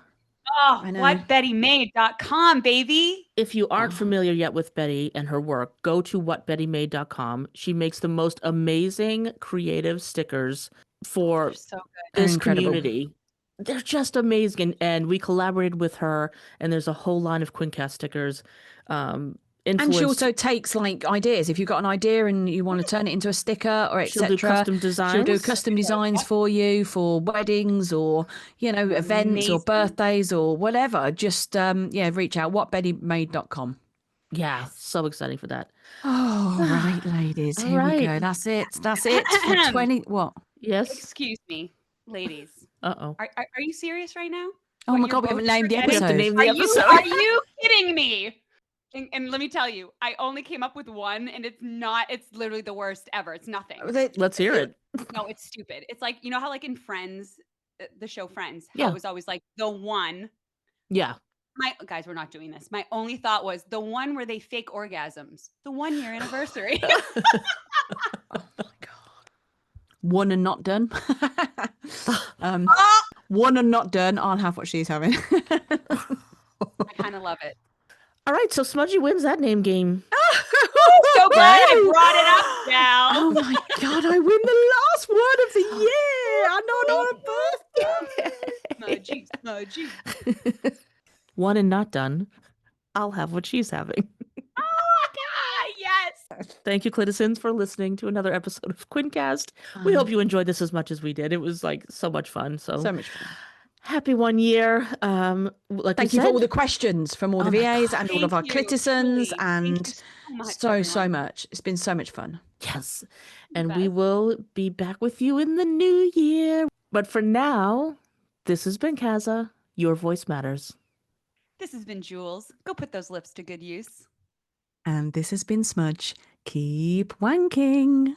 Oh, WhatBettyMade.com, baby. If you aren't familiar yet with Betty and her work, go to WhatBettyMade.com. She makes the most amazing creative stickers for this community. They're just amazing. And we collaborated with her, and there's a whole line of QuinnCast stickers. influenced. And she also takes like ideas. If you've got an idea and you want to turn it into a sticker or She'll do etc., custom designs. she'll do custom designs for you for weddings or, you know, events or birthdays or whatever. Just reach out, whatbettymade.com. Yeah, so exciting for that. Oh, right, ladies. All Here we go. right. That's it for 20. What? Yes. Excuse me, ladies. Uh-oh. Are you serious right now? Oh my God, we haven't named the We have to episode. name the episode. Are you kidding me? And let me tell you, I only came up with one, and it's literally the worst ever. It's nothing. Let's hear it. No, it's stupid. It's like, you know how like in Friends, the show Friends, how Yeah. it was always like the one. Yeah. Guys, we're not doing this. My only thought was the one where they fake orgasms, the 1 year anniversary. Oh my God. One and not done. One and not done. I'll have what she's having. I kind of love it. All right, so Smudgy wins that name game. So glad I brought it up now. Oh my God, I win the last one of the year. I know, on her birthday. Smudgy. One and not done. I'll have what she's having. Oh God, yes. Thank you, Cliticins, for listening to another episode of QuinnCast. We hope you enjoyed this as much as we did. It was like so much fun. So much fun. Happy 1 year. Like Thank we you for said, all the questions from all the VAs and all of our Cliticins and so much. It's been so much fun. Yes. And we will be back with you in the new year. But for now, this has been Kaza. Your voice matters. This has been Jules. Go put those lips to good use. And this has been Smudge. Keep wanking.